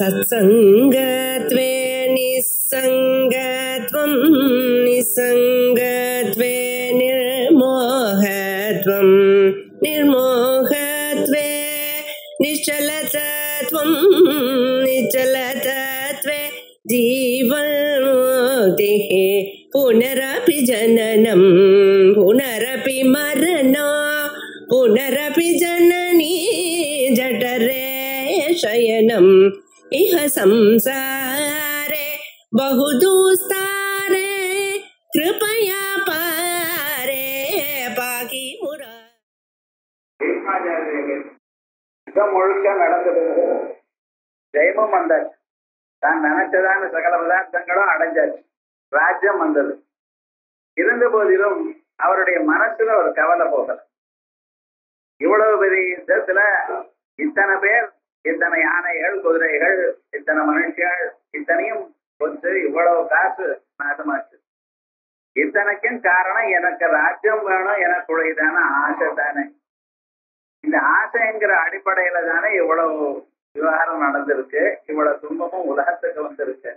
सत्संगत्वे निस्संगत्वं निस्संगत्वे निर्मोहत्वं निर्मोहत्वे निश्चलतत्वं निश्चलतत्वे जीवन्मुक्तिः पुनरपि जननं पुनरपि मरणं पुनरपि जननी जठरे शयनम् इह संसारे बहुदुस्तारे कृपया पारे पाकि मुरा முழுக்க நடந்தது. ஜெயமும் வந்தாச்சு, தான் நினைச்சதான சகல பதார்த்தங்களும் அடைஞ்சாச்சு, ராஜ்யம் வந்தது. இருந்த போதிலும் அவருடைய மனசுல ஒரு கவலை போகல. இவ்வளவு பெரிய யுத்தத்துல இத்தனை பேர், இத்தனை யானைகள், குதிரைகள், இத்தனை மனுஷர்கள், இத்தனையும் கொத்து இவ்வளவு காசு நாசமாச்சு. இத்தனைக்கும் காரணம் எனக்கு ராஜ்யம் வேணும், எனக்குடையதான ஆசை தானே. இந்த ஆசைங்கிற அடிப்படையில தானே இவ்வளவு விவகாரம் நடந்திருக்கு, இவ்வளவு துன்பமும் உலகத்துக்கு வந்திருக்கு.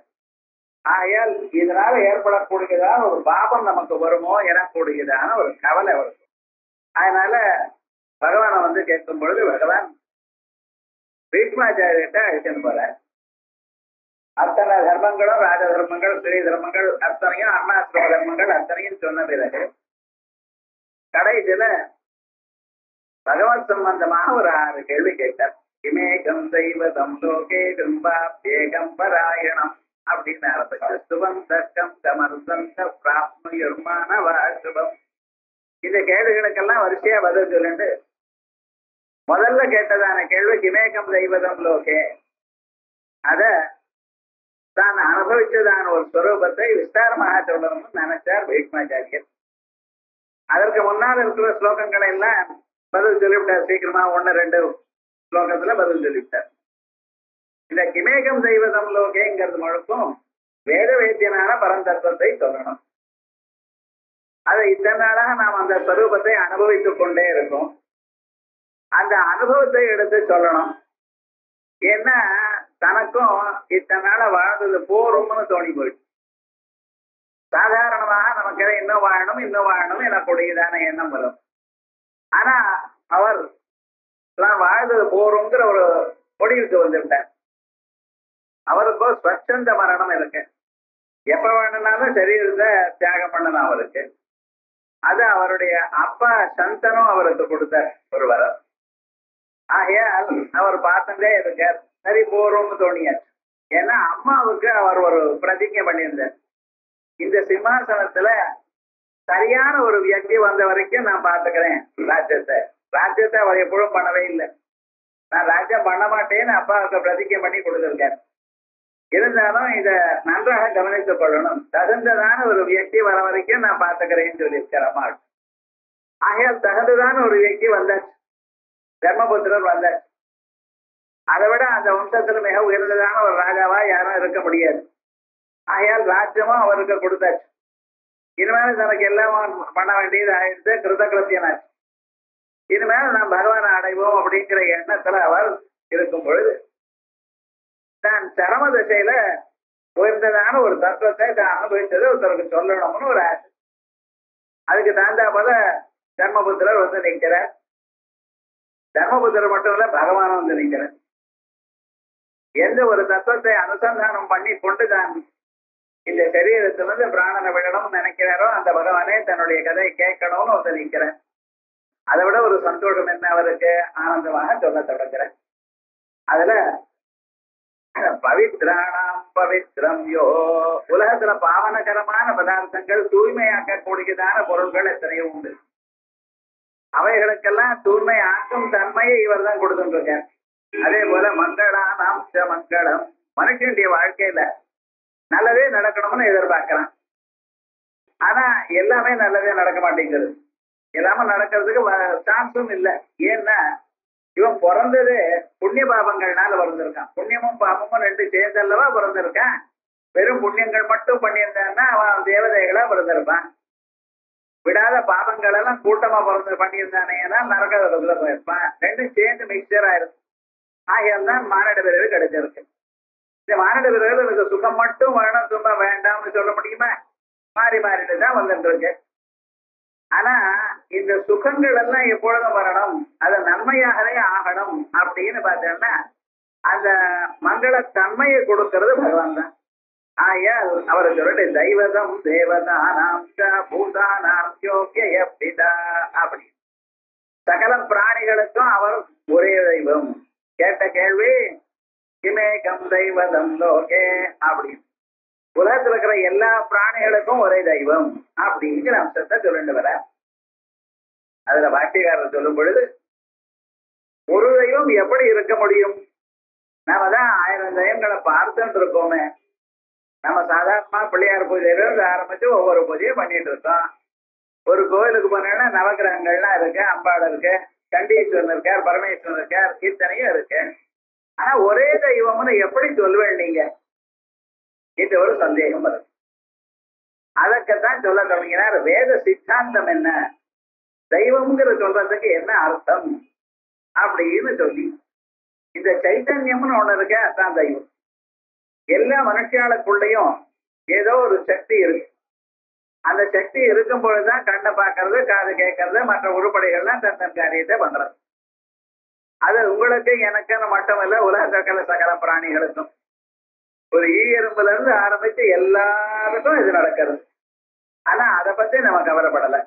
ஆகையால் இதனால ஏற்படக்கூடியதான ஒரு பாபம் நமக்கு வருமோ எனக்கூடியதான ஒரு கவலை வருது. அதனால பகவானை வந்து கேட்கும் பொழுது பகவான் பீஷ்மாச்சாரியர்கிட்ட அழைச்சுன்னு போற. அத்தனை தர்மங்களும், ராஜ தர்மங்கள், ஸ்ரீ தர்மங்கள் அத்தனையும், அண்ணாசிரம தர்மங்கள் அத்தனையும் சொன்ன பிறகு கடைசியில பகவத் சம்பந்தமாக ஒரு 6 கேள்வி கேட்டார். இமேகம் தெய்வதம் லோகே கிரும்பாப்யேகம் பராயணம் அப்படின்னு ஆரம்பிச்சு சுபந்தக்கம் சமர்த்தந்த பிராப்னுயர்மான வாசுபம். இந்த கேள்விகளுக்கெல்லாம் வரிசையா பதில் சொல்லிட்டு முதல்ல கேட்டதான கேள்வி கிமேகம் தெய்வதம் லோகே, அத தான் அனுபவிச்சதான ஒரு ஸ்வரூபத்தை விஸ்தாரமாக சொல்லணும்னு நினைச்சார் பீஷ்மாச்சாரியர். அதற்கு முன்னால் இருக்கிற ஸ்லோகங்களை எல்லாம் பதில் சொல்லிவிட்டார். சீக்கிரமா 1-2 ஸ்லோகத்துல பதில் சொல்லிவிட்டார். இந்த கிமேகம் தெய்வதம் லோகேங்கிறது முழுக்கும் வேத வேத்தியனான பரந்தத்துவத்தை சொல்லணும். அதை இத்தனை நாளாக நாம் அந்த ஸ்வரூபத்தை அனுபவித்துக் கொண்டே இருக்கோம். அந்த அனுபவத்தை எடுத்து சொல்லணும். ஏன்னா தனக்கும் இத்தனை நாள வாழ்ந்தது போரும்னு தோணி போயிடுச்சு. சாதாரணமாக நமக்கு இன்னும் வாழணும் எனக்கூடியதான எண்ணம் வரும். ஆனா அவர் வாழ்ந்தது போருங்கிற ஒரு முடிவுக்கு வந்துவிட்டார். அவருக்கோ ஸ்வச்சந்த மரணம் இருக்கு. எப்ப வேணும்னாலும் சரீரத்தை தியாகம் பண்ணலாம் அவருக்கு. அது அவருடைய அப்பா சந்தனும் அவருக்கு கொடுத்தார் ஒரு வரம். ஆகையால் அவர் பார்த்துட்டே இருக்கார். சரி போறோம்னு தோணியாச்சு. ஏன்னா அம்மாவுக்கு அவர் ஒரு பிரதிஜை பண்ணியிருந்தார். இந்த சிம்மாசனத்துல சரியான ஒரு வியக்தி வந்த வரைக்கும் நான் பார்த்துக்கிறேன் ராஜ்யத்தை அவர் எப்பொழுதும் பண்ணவே இல்லை. நான் ராஜ்யம் பண்ண மாட்டேன்னு அப்பாவுக்கு பிரதிஜை பண்ணி கொடுத்திருக்கார். இருந்தாலும் இத நன்றாக கவனித்துக் கொள்ளணும். தகுந்ததான ஒரு வியக்தி வர வரைக்கும் நான் பார்த்துக்கிறேன்னு சொல்லியிருக்கார் அம்மா. ஆகையால் தகுந்ததான ஒரு வியக்தி வந்தாச்சு, தர்மபுத்திரர் வந்தாச்சு. அதை விட அந்த வம்சத்துல மிக உயர்ந்ததான ஒரு ராஜாவா யாரும் இருக்க முடியாது. ஆகையால் ராஜ்யமும் அவருக்கு கொடுத்தாச்சு. இனிமேல் தனக்கு எல்லாம் பண்ண வேண்டியது ஆயிடுத்து, கிருதகிருத்தியனாச்சு. இனிமேல் நாம் பகவானை அடைவோம் அப்படிங்கிற எண்ணத்துல அவர் இருக்கும் பொழுது தான் சரம திசையில உயர்ந்ததான ஒரு தத்துவத்தை தான் அனுபவித்ததை ஒருத்தருக்கு சொல்லணும்னு ஒரு ஆசை. அதுக்கு தகுந்தா போல தர்மபுத்திரர் வந்து நிற்கிறார். தர்மபுத்திரர் மட்டும் இல்ல, பகவானும் வந்து நிற்கிறார். எந்த ஒரு தத்துவத்தை அனுசந்தானம் பண்ணி கொண்டு தான் இந்த சரீரத்திலிருந்து பிராணனை விடணும்னு நினைக்கிறாரோ அந்த பகவானே தன்னுடைய கதையை கேட்கணும்னு வந்து நிற்கிறார். அதை விட ஒரு சந்தோஷம் என்ன அவருக்கு, ஆனந்தமாக சொல்ல தொடங்குற. அதுல பவித்ராணாம் பவித்ரம் யோ, உலகத்துல பாவனகரமான பதார்த்தங்கள், தூய்மையாக்கக்கூடியதான பொருட்கள் எத்தனையோ உண்டு. அவைகளுக்கெல்லாம் தூய்மை ஆக்கும் தன்மையை இவர் தான் கொடுத்துட்டு இருக்கார். அதே போல மங்களானாம் மங்களம், மனுஷனுடைய வாழ்க்கையில நல்லதே நடக்கணும்னு எதிர்பார்க்கிறான். ஆனா எல்லாமே நல்லதே நடக்க மாட்டேங்குது. எல்லாமே நடக்கிறதுக்கு சான்ஸும் இல்லை. ஏன்னா இவன் பிறந்தது புண்ணிய பாபங்கள்னால பிறந்திருக்கான். புண்ணியமும் பாபமும் 2 சேர்ந்தல்லவா பிறந்திருக்கான். வெறும் புண்ணியங்கள் மட்டும் பண்ணியிருந்தான்னா அவன் தேவதைகளா பிறந்திருப்பான். விடாத பாபங்கள் எல்லாம் கூட்டமா பிறந்து பண்ணியிருந்தானே நரகத்துல போயிருப்பான். 2 சேர்ந்து மிக்சர் ஆயிருக்கு. ஆகையால் தான் மானிட பிறகு கிடைச்சிருக்கு. இந்த மானிட பிறகு எனக்கு சுகம் மட்டும் வேணும், துன்பம் வேண்டாம்னு சொல்ல முடியுமா? மாறி மாறிட்டு தான் வந்துட்டு இருக்கு. ஆனா இந்த சுகங்கள் எல்லாம் எப்பொழுதும் வரணும், அது நன்மையாகவே ஆகணும் அப்படின்னு பார்த்தோம்னா அந்த மங்களத்தன்மையை கொடுக்கிறது பகவான் தான். ஆயால் அவர் சொல்லிட்டு தெய்வதம் தேவதானாம் பூதானாம் யோகிய பிதா அப்படி சகல பிராணிகளுக்கும் அவர் ஒரே தெய்வம். கேட்ட கேள்வி கிமேகம் தெய்வதம் லோகே அப்படின்னு உலகத்தில் இருக்கிற எல்லா பிராணிகளுக்கும் ஒரே தெய்வம் அப்படிங்கிற அம்சத்தை சொல்லிட்டு வர. அதுல பாட்டியக்காரர் சொல்லும் பொழுது ஒரு தெய்வம் எப்படி இருக்க முடியும்? நாம தான் 1000 தெய்வங்களை பார்த்துட்டு இருக்கோமே. நம்ம சாதாரணமா பிள்ளையார் பூஜையில இருந்து ஆரம்பிச்சு ஒவ்வொரு பூஜையும் பண்ணிட்டு இருக்கோம். ஒரு கோயிலுக்கு போனோம்னா நவகிரகங்கள்லாம் இருக்கு, அம்பாள் இருக்கு, கண்டீஸ்வரன் இருக்கார், பரமேஸ்வரன் இருக்கார், இத்தனையும் இருக்கு. ஆனா ஒரே தெய்வம்னு எப்படி சொல்வேன் நீங்க? இது ஒரு சந்தேகம் வருது. அதற்குத்தான் சொல்ல தொடங்கினார் வேத சித்தாந்தம் என்ன, தெய்வம்ங்கிற சொல்றதுக்கு என்ன அர்த்தம் அப்படின்னு சொல்லி. இந்த சைத்தன்யம்னு ஒண்ணு இருக்க, அதான் தெய்வம். எல்லா மனுஷாளுக்குள்ளயும் ஏதோ ஒரு சக்தி இருக்கு. அந்த சக்தி இருக்கும் பொழுதுதான் கண்ணை பார்க்கறது, காது கேட்கறது, மற்ற உருப்படைகள்லாம் தன் காரியத்தை பண்றது. அது உங்களுக்கு எனக்குன்னு மட்டும் இல்ல, உலகத்தில் சகல பிராணிகளுக்கும். ஒரு ஈயரும்புல இருந்து ஆரம்பிச்சு எல்லாருக்கும் இது நடக்கிறது. ஆனா அதை பத்தி நம்ம கவலைப்படலை.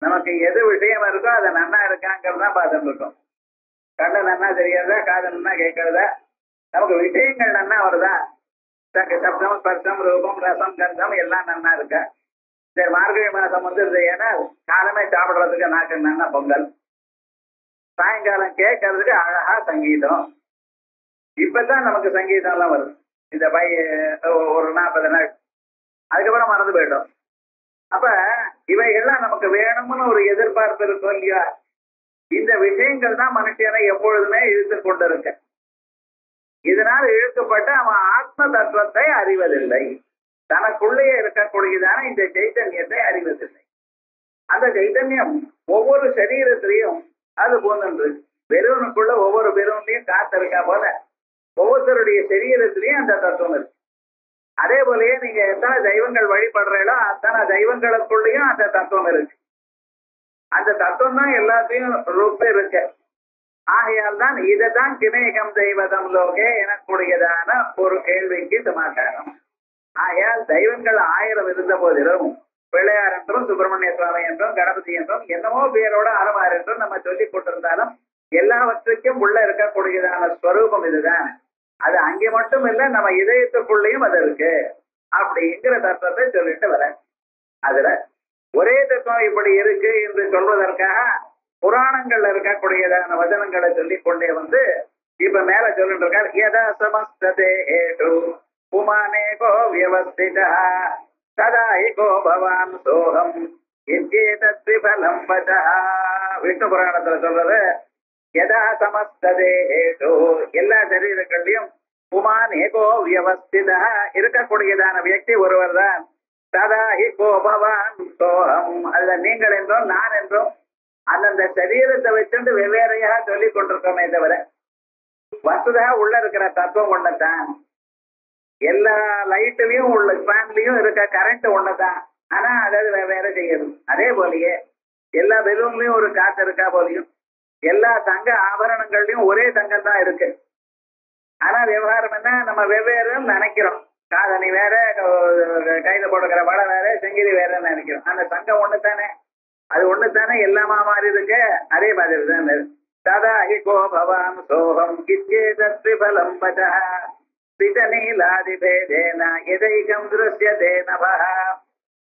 நமக்கு எது விஷயம் இருக்கோ அதை நன்னா இருக்காங்கிறதான் பார்த்துட்டு இருக்கோம். கண்ணு நன்னா தெரியாதா, காது நன்னா கேட்கறதா, நமக்கு விஷயங்கள் நன்னா வருதா, சப்தம் ஸ்பர்சம் ரூபம் ரசம் கந்தம் எல்லாம் நன்னா இருக்கா. சரி, மார்கழி மாசம் வந்துருது, ஏன்னா காலமே சாப்பிடுறதுக்கு நாக்கு நன்னா பொங்கல், சாயங்காலம் கேட்கறதுக்கு அழகா சங்கீதம். இப்பதான் நமக்கு சங்கீதம் எல்லாம் வருது. இந்த ஒரு 40 நாள் அதுக்கப்புறம் மறந்து போயிட்டோம். அப்ப இவைகள்லாம் நமக்கு வேணும்னு ஒரு எதிர்பார்ப்பு இருக்கும் இல்லையா? இந்த விஷயங்கள் தான் மனுஷனை எப்பொழுதுமே இழுத்து கொண்டிருக்க. இதனால் இழுக்கப்பட்டு அவன் ஆத்ம தத்துவத்தை அறிவதில்லை, தனக்குள்ளே இருக்கக்கூடியதான இந்த சைத்தன்யத்தை அறிவதில்லை. அந்த சைத்தன்யம் ஒவ்வொரு சரீரத்திலையும் அது போன்று பெருவனுக்குள்ள ஒவ்வொரு பெருவன்லையும் காத்து இருக்கா போல ஒவ்வொருத்தருடைய சரீரத்திலையும் அந்த தத்துவம் இருக்கு. அதே போலயே நீங்க எத்தனை தெய்வங்கள் வழிபடுறீங்களோ அத்தனை தெய்வங்களுக்குள்ளயும் அந்த தத்துவம் இருக்கு. அந்த தத்துவம் தான் எல்லாத்தையும் ரூப இருக்கு. ஆகையால் தான் இதைதான் கிமேகம் தெய்வதம் லோகே எனக்கூடியதான ஒரு கேள்விக்கு சமாச்சாரம். ஆகையால் தெய்வங்கள் 1000 இருந்த போதிலும் பிள்ளையார் என்றும் சுப்பிரமணிய சுவாமி என்றும் கணபதி என்றும் என்னமோ பேரோட அறமாறு என்றும் நம்ம சொல்லி கொண்டிருந்தாலும் எல்லாவற்றுக்கும் உள்ள இருக்கக்கூடியதான ஸ்வரூபம் இதுதான். அது அங்கே மட்டும் இல்லை, நம்ம இதயத்துக்குள்ளேயும் அது இருக்கு அப்படிங்கிற தத்துவத்தை சொல்லிட்டு வர. அதுல ஒரே தத்துவம் இப்படி இருக்கு என்று சொல்வதற்காக புராணங்கள்ல இருக்கக்கூடியதான வசனங்களை சொல்லி கொண்டே வந்து இப்ப மேல சொல்லிட்டு இருக்கார். யதா சமஸ்ததே ஹேது புமானேகோ வியவஸ்திதா ததா ஏகோ பவான் சோகம் இத்யேதத்விபலம் வசா. விஷ்ணு புராணத்துல சொல்றது யதா சமஸ்ததே ஹேது எல்லா சரீரங்கள்லயும் புமான் ஏகோ வியவஸ்திதா இருக்கக்கூடியதான வியக்தி ஒருவர் தான். ததா ஏகோ பவான் சோகம் அதுல நீங்கள் என்றும் நான் என்றும் அந்தந்த சரீரத்தை வச்சுட்டு வெவ்வேறையாக சொல்லி கொண்டிருக்கோமே தவிர வசுதா உள்ள இருக்கிற தத்துவம் ஒண்ணுதான். எல்லா லைட்லயும் உள்ள ஃபேன்லயும் இருக்க கரண்ட் ஒண்ணுதான். ஆனா அதாவது வெவ்வேறு செய்யணும். அதே போலயே எல்லா பெலூன்லயும் ஒரு காத்து இருக்கா போலையும் எல்லா தங்க ஆபரணங்கள்லயும் ஒரே தங்கம் தான் இருக்கு. ஆனா விவகாரம் என்ன, நம்ம வெவ்வேறுன்னு நினைக்கிறோம். காதணி வேற, கையில போடுக்கிற வளை வேற, செங்கிலி வேறன்னு நினைக்கிறோம். அந்த தங்கம் ஒண்ணுதானே, அது ஒண்ணுதானே எல்லாமா மாறி இருக்கு. அதே மாதிரி தான் ததா ஹி கோ பவான் சோகம் கிச்சேதத்விபலம் வசா சிதநீலாதிபேதேன யதைகம் திருஷ்யதே நபஹ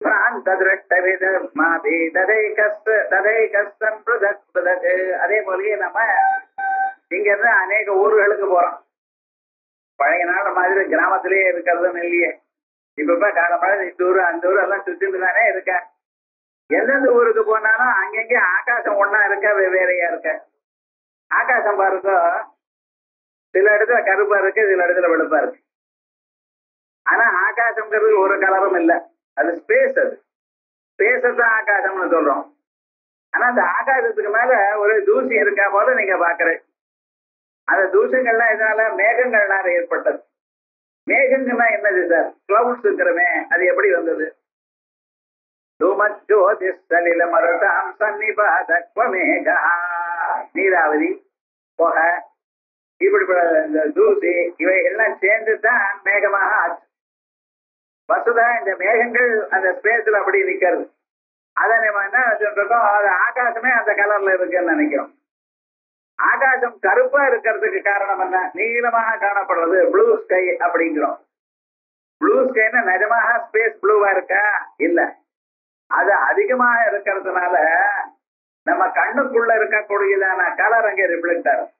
பிராந்த திருஷ்டவிதமாபி ததைகஸ்தன் ப்ருதக் ப்ருதக். அதே போலயே நம்ம இங்க இருந்து அநேக ஊர்களுக்கு போறோம். பழைய நாள் மாதிரி கிராமத்திலேயே இருக்கிறதுன்னு இல்லையே. இப்ப காலமழை இந்த ஊரு அந்த ஊர் எல்லாம் சுத்திட்டு தானே இருக்க. எந்தெந்த ஊருக்கு போனாலும் அங்கங்கே ஆகாசம் ஒன்னா இருக்க, வெவ்வேறையா இருக்க. ஆகாசம் பாருங்க, சில இடத்துல கருப்பா இருக்கு, சில இடத்துல வெளுப்பா இருக்கு. ஆனா ஆகாசம்ங்கிறது ஒரு கலரும் இல்லை, அது ஸ்பேஸ். அது ஸ்பேஸதான் ஆகாசம்னு சொல்றோம். ஆனா அந்த ஆகாசத்துக்கு மேல ஒரு தூசி இருக்கா போல நீங்க பாக்குற. அந்த தூசிகள்லாம் இதனால மேகங்கள்னால ஏற்பட்டது. மேகங்கன்னா என்னது சார்? கிளவுட்ஸ்ங்கிறமே, அது எப்படி வந்தது? தூமஜோதிஸ்தலில மருதாம் சன்னிபாதக்வமேகா. நீராவதி, புகை, இப்படிப்பட்ட இந்த தூசி இவை எல்லாம் சேர்ந்து தான் மேகமாக ஆச்சு. வசுதா இந்த மேகங்கள் அந்த ஸ்பேஸ்ல அப்படி நிக்கிறது. அதை நம்ம என்ன சொல்றோம், அது ஆகாசமே அந்த கலர்ல இருக்குன்னு நினைக்கிறோம். ஆகாசம் கருப்பா இருக்கிறதுக்கு காரணம் என்ன? நீளமாக காணப்படுறது ப்ளூ ஸ்கை அப்படிங்கிறோம். ப்ளூ ஸ்கைன்னா நிஜமாக ஸ்பேஸ் ப்ளூவா இருக்கா? இல்ல, அது அதிகமாக இருக்கிறதுனால நம்ம கண்ணுக்குள்ள இருக்கக்கூடியதான கலர் அங்கே ரிஃப்ளெக்ட் ஆகும்.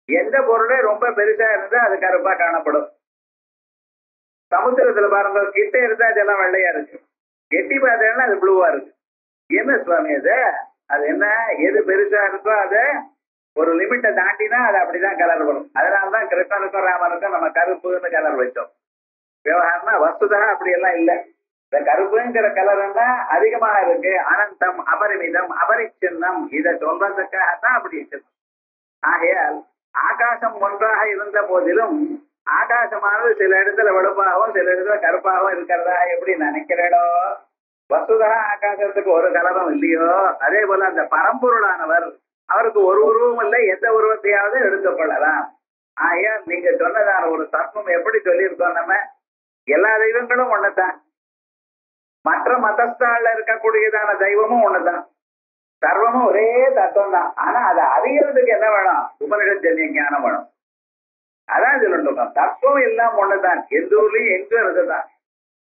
எந்த பொருளே ரொம்ப பெருசா இருந்தா அது கருப்பா காணப்படும். சமுத்திரத்துல பாருங்க, கிட்ட இருந்தா அதெல்லாம் வெள்ளையா இருக்கு, எட்டி பார்த்தேன்னா அது ப்ளூவா இருக்கு. என்ன சுவாமி அது? அது என்ன, எது பெருசா இருக்கோ அது ஒரு லிமிட்டை தாண்டினா அது அப்படிதான் கலர் வரும். அதனாலதான் கிருஷ்ணனுக்கும் ராமனுக்கும் நம்ம கருப்புன்னு கலர் வச்சோம். விவகாரம்னா வசுதா அப்படி எல்லாம் இல்லை. இந்த கருப்புங்கிற கலர் தான் அதிகமாக இருக்கு. அனந்தம், அபரிமிதம், அபரிச்சின்னம், இதை சொல்றதுக்காகத்தான் அப்படி இருக்கு. ஆகையால் ஆகாசம் ஒன்றாக இருந்த போதிலும் ஆகாசமானது சில இடத்துல வெளுப்பாகவும் சில இடத்துல கருப்பாகவும் இருக்கிறதா எப்படி நினைக்கிறேடோ, வசுதா ஆகாசத்துக்கு ஒரு கலரும் இல்லையோ, அதே போல அந்த பரம்பொருளானவர் அவருக்கு ஒரு உருவம் இல்லை, எந்த உருவத்தையாவது எடுத்துக்கொள்ளலாம். ஆகையால் நீங்க சொன்னதான ஒரு தத்துவம் எப்படி சொல்லியிருக்கோம், நம்ம எல்லா தெய்வங்களும் ஒண்ணுதான், மற்ற மதஸ்தால இருக்கக்கூடியதான தெய்வமும் ஒண்ணுதான், சர்வமும் ஒரே தத்துவம் தான். ஆனா அதை அறியறதுக்கு என்ன வேணும்? உபனிஷத் ஞானம் வேணும். அதான் சொல்லிட்டு தத்துவம் எல்லாம் ஒண்ணுதான், எந்த ஊர்லயும் எங்கும் இருக்குதான்.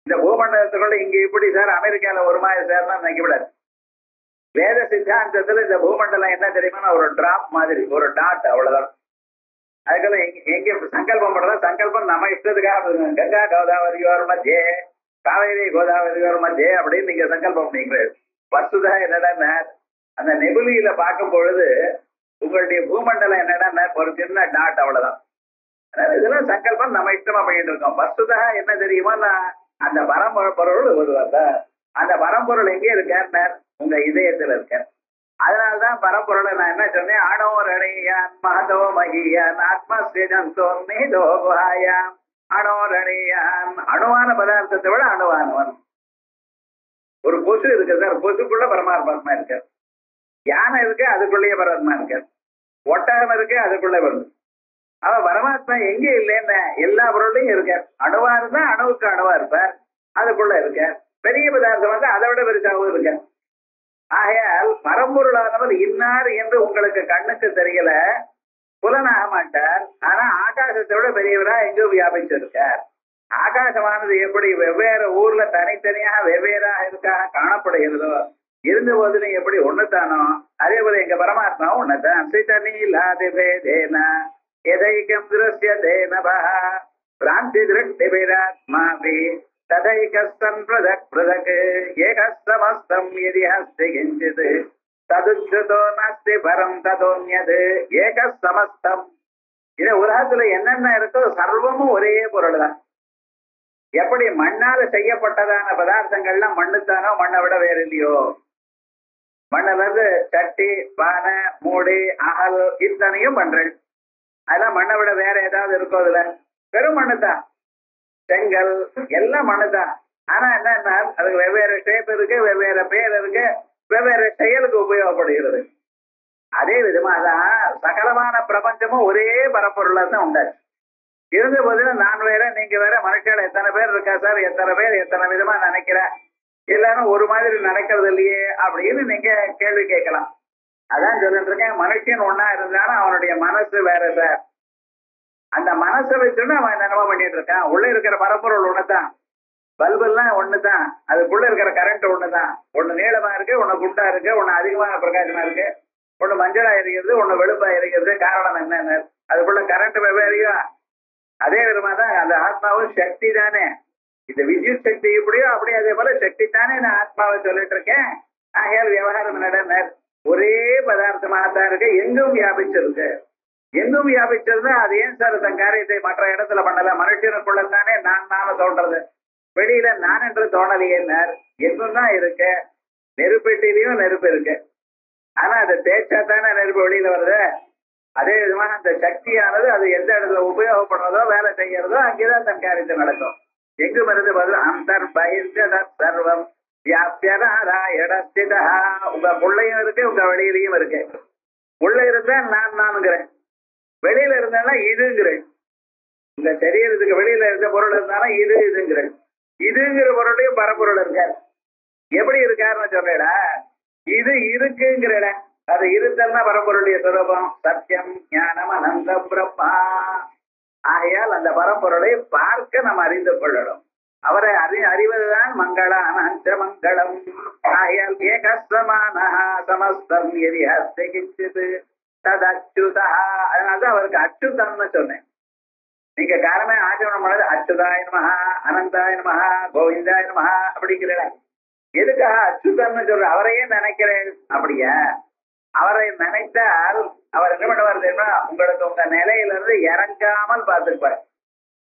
இந்த பூமண்டலத்துக்குள்ள இங்க இப்படி சார், அமெரிக்கால ஒரு மாதிரி சார்னா நினைக்கப்படாது. வேத சித்தாந்தத்துல இந்த பூமண்டலம் என்ன தெரியுமா, ஒரு டிராப் மாதிரி, ஒரு டாட், அவ்வளவுதான். அதுக்குள்ள எங்க சங்கல்பம் பண்றதா, சங்கல்பம் நம்ம இஷ்டத்துக்காக கங்கா கோதாவரியோர் மத்தியே, காவேரி கோதாவரியோர் மத்தியே அப்படின்னு நீங்க சங்கல்பம் பண்ணீங்களே. வசுதா என்னடா, அந்த நெபுலியில பார்க்கும் பொழுது உங்களுடைய பூமண்டலம் என்னடா ஒரு சின்ன டாட், அவ்வளவுதான். அதனால இதெல்லாம் சங்கல்பம் நம்ம இஷ்டமா பண்ணிட்டு இருக்கோம். வசுதா என்ன தெரியுமா, அந்த பரம்பொருள் ஒருவர். அந்த பரம்பொருள் எங்கே இருக்கார்? உங்க இதயத்துல இருக்க. அதனால்தான் பரம்பொருளை நான் என்ன சொன்னேன், அணோரணியான் மகதோ மகியான் ஆத்மஸ்தோ நீதோ குஹாயான். அணோரணியான், அணுவான பதார்த்தத்தை விட அணுவானவன். ஒரு கொசு இருக்கு சார், கொசுக்குள்ள பரமாத்மா இருக்கார். யானை இருக்கு, அதுக்குள்ளேயே பரமாத்மா இருக்கார். ஒட்டகம் இருக்கு, அதுக்குள்ள வருது. அவ பரமாத்மா எங்க இல்லைன்னு எல்லா பொருளையும் இருக்கார். அணுவா இருந்தா அணுவுக்கு அணுவா இருப்பார், அதுக்குள்ள இருக்க. பெரிய பதார்த்தம் வந்து அதை விட பெருசாகவும் இருக்க. ஆகையால் பரம்பொருளானவர் இன்னார் என்று உங்களுக்கு கண்ணுக்கு தெரியல, புலனாக மாட்டார். ஆனா ஆகாசத்தை விட பெரியவரா எங்கோ வியாபிச்சிருக்கார். ஆகாசமானது எப்படி வெவ்வேறு ஊர்ல தனித்தனியாக வெவ்வேறாக இருக்காக காணப்படுகிறதோ, இருந்த போதிலும் எப்படி ஒண்ணுத்தானோ, அதே போல எங்க பரமாத்மா ஒண்ணுதான். சிதனீலாதிபேதேன எதைக்கம் திருஷ்யதே நபஹ பிராந்தி திருஷ்டிபிராத்மாபி ததைகஸ்தன் பிரதக் பிரதக் ஏகஸ்தமஸ்தம் யதி ஹஸ்தி கிஞ்சித் ததுச்ருதோ நாஸ்தி பரம் ததோன்யத் ஏகஸ்தமஸ்தம். இது உலகத்துல என்னென்ன இருக்கோ சர்வமும் ஒரே பொருள் தான். எப்படி மண்ணால செய்யப்பட்டதான பதார்த்தங்கள்லாம் மண்ணுத்தானோ, மண்ணை விட வேற இல்லையோ. மண்ணுல இருந்து சட்டி, பானை, மூடி, அகல் இத்தனையும் பண்றேன். அதெல்லாம் மண்ணை விட வேற ஏதாவது இருக்கோ? அதுல வெறும் மண்ணு தான். செங்கல் எல்லாம் மண்ணு தான். ஆனா என்ன, அதுக்கு வெவ்வேறு ஷேப் இருக்கு, வெவ்வேறு பேர் இருக்கு, வெவ்வேறு செயலுக்கு உபயோகப்படுகிறது. அதே விதமாதான் சகலமான பிரபஞ்சமும் ஒரே பரப்பொருளா தான் உண்டாச்சு. இருந்த போதிலும் நான் வேற நீங்க வேற, மனுஷால எத்தனை பேர் இருக்கா சார், எத்தனை பேர் எத்தனை விதமா நினைக்கிற, எல்லாரும் ஒரு மாதிரி நடக்கிறது இல்லையே அப்படின்னு நீங்க கேள்வி கேட்கலாம். அதான் சொல்லிட்டு இருக்கேன், மனுஷன் ஒன்னா இருந்தாலும் அவனுடைய மனசு வேற சார். அந்த மனசை வச்சுன்னு அவன் என்னென்னமோ பண்ணிட்டு இருக்கான். உள்ள இருக்கிற பரப்பொருள் ஒண்ணுதான், பல்பு எல்லாம் ஒண்ணுதான், அதுக்குள்ள இருக்கிற கரண்ட் ஒண்ணுதான். ஒண்ணு நீளமா இருக்கு, ஒண்ணு குண்டா இருக்கு, ஒண்ணு அதிகமான பிரகாசமா இருக்கு, ஒண்ணு மஞ்சளா இருக்கிறது, ஒண்ணு வெளுப்பா இருக்கிறது. காரணம் என்ன? அதுக்குள்ள கரண்ட் வெவ்வேறையோ. அதே விதமாதான் அந்த ஆத்மாவும் சக்தி தானே. இந்த வித்யுத் சக்தி இப்படியோ அப்படியே அதே போல சக்தி தானே நான் ஆத்மாவை சொல்லிட்டு இருக்கேன். ஆகையால் விவகாரம் நடன ஒரே பதார்த்தமாகத்தான் இருக்கு, எங்கும் வியாபிச்சிருக்கு. எங்கும் வியாபிச்சிருந்தா அது ஏன் சார் தன் காரியத்தை மற்ற இடத்துல பண்ணல? மனுஷனுக்குள்ளத்தானே நான் தோன்றது, வெளியில நான் என்று தோணலையே. எங்கும் தான் இருக்கு. நெருப்பெட்டிலையும் நெருப்பு இருக்கு, ஆனா அதை தேய்ச்சா தானே நெருப்பு வெளியில வருது. அதே விதமா அந்த சக்தியானது அது எந்த இடத்துல உபயோகப்படுறதோ வேலை செய்யறதோ அங்கேதான் தன் காரியத்தை நடக்கும். எங்கும் இருந்து பதில் அந்தர் பயிர்ந்த சர்வம் வியாபியனாராயணஸ்திதா. உங்க உள்ளயும் இருக்கு, உங்க வெளியிலையும் இருக்கு. உள்ள இருந்தா நான்ங்கிறேன், வெளியில இருந்தாலும் இதுங்கிறேன். இந்த சரீரத்துக்கு வெளியில இருக்க பொருள் இருந்தாலும் இதுங்கிறேன். இதுங்கிற பொருளையும் பரப்பொருள் இருக்காரு. எப்படி இருக்காருன்னு சொல்றேடா, இது இருக்குங்கிறட. அது இருத்தல்னா பரம்பொருளுடைய சுரூபம் சத்தியம் ஞானம் அனந்தம் பிரம்மா. ஆகையால் அந்த பரம்பொருளை பார்க்க நம்ம அறிந்து கொள்ளணும். அவரை அறிவதுதான் மங்களம் அனந்த மங்களம். ஆகையால் ஏகஸ்தமான சமஸ்தம் எதி ஹஸ்தி கிச்சிது தது அச்சுதா. அதனாலதான் அவருக்கு அச்சுதம்னு சொன்னேன். நீங்க காலமே ஆச்சரணம் பண்ணது அச்சுதாய நமஹா அனந்தாய நமஹா கோவிந்தாய நமஹா அப்படிங்கிற. எதுக்காக அச்சுதம்னு சொல்ற? அவரையே நினைக்கிறேன். அப்படியா? அவரை நினைத்தால் அவர் என்ன பண்ணுவார் தெரியுமா? உங்களுக்கு உங்க நிலையிலிருந்து இறங்காமல் பார்த்துக்குவார்,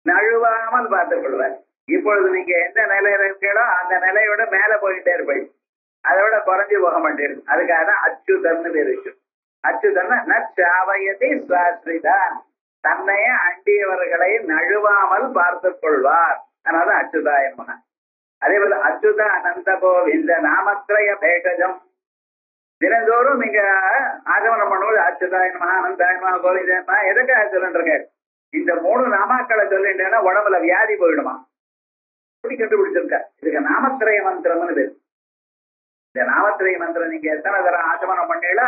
நழுவாமல் பார்த்துக் கொள்வார். இப்பொழுது நீங்க எந்த நிலையில இருக்கீங்களோ அந்த நிலையோட மேல போயிட்டே இருப்பீங்க, அதை விட குறைஞ்சு போக மாட்டேன். அதுக்காக தான் அச்சுதன்னு பேர் இருக்கு. அச்சுதன்னா நச்சாவயதி சுவாஸ்ரிதான், தன்னையே அண்டியவர்களை நழுவாமல் பார்த்துக் கொள்வார். அதனால அச்சுதாயன். அதே போல அச்சுத அனந்த கோவிந்த நாமத்ரய பேகஜம். தினந்தோறும் நீங்க ஆகமனம் பண்ணும்போது அச்சுதாயனமா அனந்தாயனமா கோவிந்தமா எதுக்காக சொல்லிருக்க? இந்த 3 நாமாக்களை சொல்லிட்டேன்னா உடம்புல வியாதி போயிடுமா? அப்படி கண்டுபிடிச்சிருக்க. இதுக்கு நாமத்திரய மந்திரம்னு பேரு. இந்த நாமத்திரய மந்திரம் நீங்க எத்தனை தரம் ஆகமனம் பண்ணீங்களோ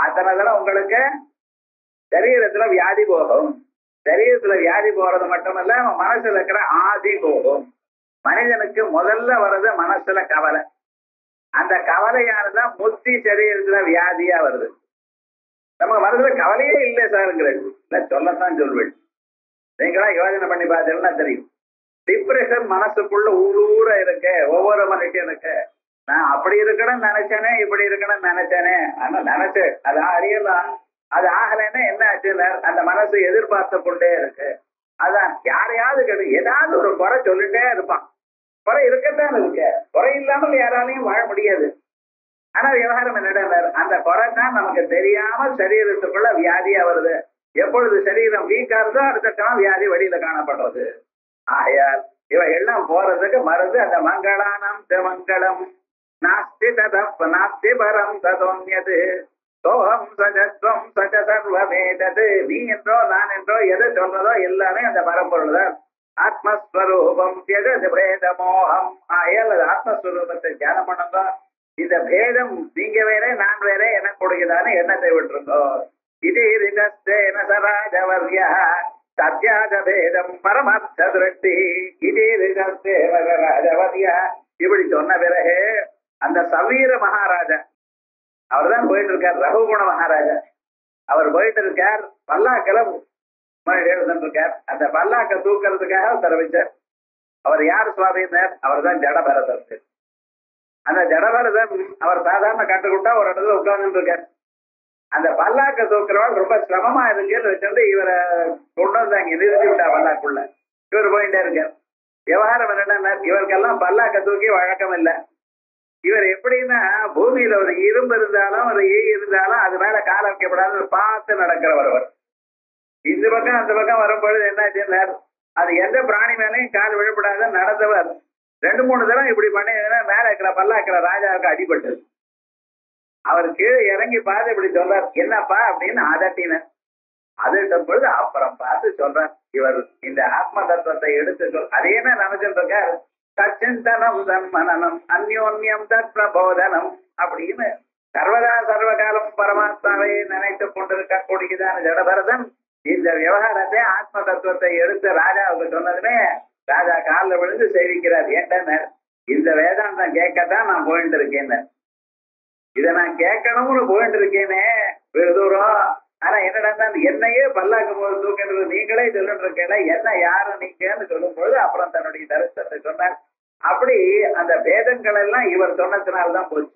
அத்தனை தரம் உங்களுக்கு சரீரத்துல வியாதி போகும். சரீரத்துல வியாதி போறது மட்டுமல்ல, மனசுல இருக்கிற ஆதி போகும். மனிதனுக்கு முதல்ல வர்றது மனசுல கவலை. அந்த கவலையானதான் முத்தி சரீரத்துல வியாதியா வருது. நம்ம மனசுல கவலையே இல்லை சாருங்கிறது இல்ல, சொல்லத்தான் சொல்வேன். நீங்களா யோசனை பண்ணி பார்த்தீங்கன்னா தெரியும். டிப்ரெஷன் மனசுக்குள்ள உள்ளூர இருக்கு. ஒவ்வொரு மனுஷனுக்கு நான் அப்படி இருக்கணும்னு நினைச்சேனே, இப்படி இருக்கணும்னு நினைச்சேனே, ஆனா நினைச்சேன் அது அறியலாம். அது ஆகலைன்னா என்ன ஆச்சுன்னா அந்த மனசு எதிர்பார்த்து கொண்டே இருக்கு. அதான் யாரையாவது ஏதாவது ஒரு குறை சொல்லிட்டே இருப்பான். குறை இருக்கத்தான் இருக்கு, குறை இல்லாமல் யாராலையும் வாழ முடியாது. ஆனா விவகாரம் என்னடா, அந்த குறை தான் நமக்கு தெரியாமல் சரீரத்துக்குள்ள வியாதியா வருது. எப்பொழுது சரீரம் வீக்கா இருந்தோ அடுத்த கணம் வியாதி வெளியில காணப்படுறது. ஆயால் இவை எல்லாம் போறதுக்கு மருந்து அந்த மங்களானம் மங்களம் நாஸ்தி ததப் நாஸ்தி பரம் ததோன்யது சோகம் சஜத்வம் சஜ சர்வமேதது. நீ என்றோ நான் என்றோ எதை சொல்றதோ எல்லாமே அந்த பரம்பொருள் தான். ஆத்மஸ்வரூபம் பேதமோகம். ஆயால் அது ஆத்மஸ்வரூபத்தை தியானம் பண்ணுங்க. இந்த பேதம் நீங்க வேற நான் வேற எனக்கு கொடுக்குதான எண்ணத்தை விட்டுருங்கோ. இது சராஜவர்யா சத்யாஜ பேதம் பரமார்த்த திருஷ்டி. இது ராஜவர்யா. இப்படி சொன்ன பிறகு அந்த சவீர மகாராஜா அவர் தான் போயிட்டு இருக்கார். ரகுகுண மகாராஜா அவர் போயிட்டு இருக்கார். பல்லாக்கில இருக்கார். அந்த பல்லாக்க தூக்கிறதுக்காக தெரிவிச்சார். அவர் யார் சுவாமினர்? அவர் தான் ஜடபரதர். அந்த ஜடபரதன் அவர் சாதாரண கட்டுக்கிட்டா ஒரு இடத்துல உட்கார்ந்து இருக்கார். அந்த பல்லாக்க தூக்குறவள் ரொம்ப சிரமமா இருக்குன்னு வச்சுட்டு இவரை கொண்டு வந்தாங்க, நிறுத்தி விட்டா பல்லாக்குள்ள. இவர் போயிட்டே இருக்கார். விவகாரம் என்னன்னா, இவருக்கெல்லாம் பல்லாக்க தூக்கி வழக்கம் இல்லை. இவர் எப்படின்னா பூமியில ஒரு இரும்பு இருந்தாலும் ஒரு ஈ இருந்தாலும் அது மேல கால வைக்கப்படாது பார்த்து நடக்கிறவர். அவர் இந்த பக்கம் அந்த பக்கம் வரும்பொழுது என்ன, அது எந்த பிராணி மேலையும் கால் விழப்படாத நடந்தவர். 2-3 தரம் இப்படி பண்ணி மேல இருக்கிற பல்லாக்கிற ராஜாவுக்கு அடிபட்டது. அவர் கீழே இறங்கி பார்த்து இப்படி சொல்றார், என்னப்பா அப்படின்னு அதட்டினர். அதட்டும் பொழுது அப்புறம் பார்த்து சொல்றார், இவர் இந்த ஆத்ம தத்துவத்தை எடுத்து சொல். அதே என்ன நினைச்சுட்டு இருக்கார், தச்சிந்தனம் தன்மனனம் அந்யோன்யம் தத் பிரபோதனம் அப்படின்னு சர்வதா சர்வகாலம் பரமாத்மாவை நினைத்து கொண்டிருக்கக்கூடியதான ஜடபரதன் இந்த விவகாரத்தை ஆத்ம தத்துவத்தை எடுத்து ராஜாவுக்கு சொன்னதுமே ராஜா காலில் விழுந்து சேவிக்கிறார். ஏண்டனர், இந்த வேதாந்தம் கேட்கத்தான் நான் போயிட்டு இருக்கேன், இதை நான் கேட்கணும்னு போயிட்டு இருக்கேனே வெகு தூரம். ஆனா என்னடா என்னையே பல்லாக்கு போது தூக்கின்றது நீங்களே சொல்லிட்டு இருக்கேன், என்ன யாரு நீங்கன்னு சொல்லும் பொழுது அப்புறம் தன்னுடைய தரிசனத்தை சொன்னார். அப்படி அந்த வேதங்கள் எல்லாம் இவர் சொன்னதுனால்தான் போச்சு.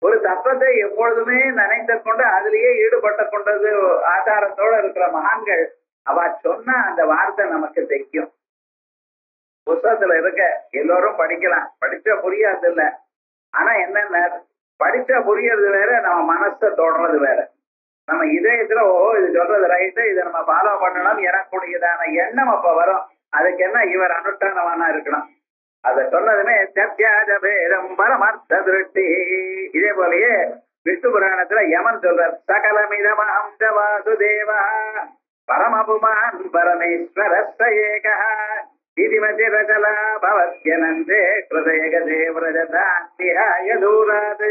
ஒரு தத்துவத்தை எப்பொழுதுமே நினைத்து கொண்டு அதிலேயே ஈடுபட்டு கொண்டது ஆச்சாரத்தோட இருக்கிற மகான்கள் அவ சொன்ன அந்த வார்த்தை நமக்கு தைக்கும். புத்தகத்துல இருக்க எல்லோரும் படிக்கலாம், படிச்சா புரியாது இல்லை. ஆனா என்னென்ன படிச்சா புரியறது வேற, நம்ம மனசை தொடர்றது வேற. நம்ம இதயத்துல இது சொல்றது ரைட்டு, இதை நம்ம ஃபாலோ பண்ணணும் எனக்கூடியதான எண்ணம் அப்ப வரும். அதுக்கு என்ன இவர் அனுஷ்டானமானா இருக்கணும். அத சொன்னதுமே சத்யாஜ பேரம் பரமர்த்த திருஷ்டி. இதே போலயே விஷ்ணு புராணத்துல யமன் சொல்றார், சகலமிதமஹம் ச வாசுதேவா பரமபுமான் பரமேஸ்வரஸ்ஸ ஏகः இதிமதி ரஜலா பவத்யனந்தே கிருதயகதே விரஜதான் விஹாய தூராத்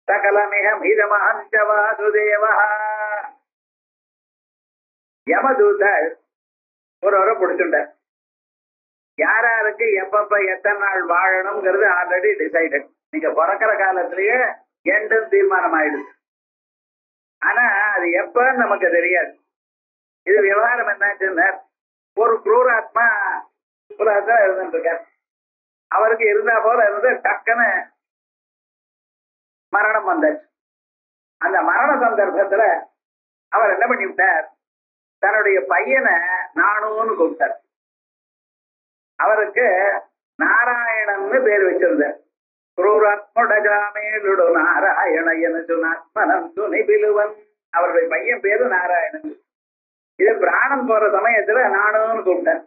சகலமிஹம் இதமஹம் ச வாசுதேவः. யமதூதர் ஒரு பிடிச்சுட்டார். யாராருக்கு எப்பப்ப எத்தனை நாள் வாழணும்ங்கிறது ஆல்ரெடி டிசைடட். நீங்க பிறக்கிற காலத்திலேயே எண்டும் தீர்மானம் ஆயிடுது. ஆனா அது எப்பன்னு நமக்கு தெரியாது. இது விவகாரம் என்னாச்சுன்னா, ஒரு குரூராத்மா உலகத்துல இருந்துட்டு இருக்கார். அவருக்கு இருந்தா போல இருந்து டக்குன்னு மரணம் வந்தாச்சு. அந்த மரண சந்தர்ப்பத்துல அவர் என்ன பண்ணிவிட்டார், தன்னுடைய பையனை நானுன்னு கூப்பிட்டார். அவருக்கு நாராயணன்னு பேர் வச்சிருந்தார். குரூராத்மடஜாமேலுடு நாராயணன்னு சொன்னாத்மனந்து நிபிலுவன். அவருடைய பையன் பேரு நாராயணன். இது பிராணம் போற சமயத்துல நானுன்னு கூப்பிட்டார்.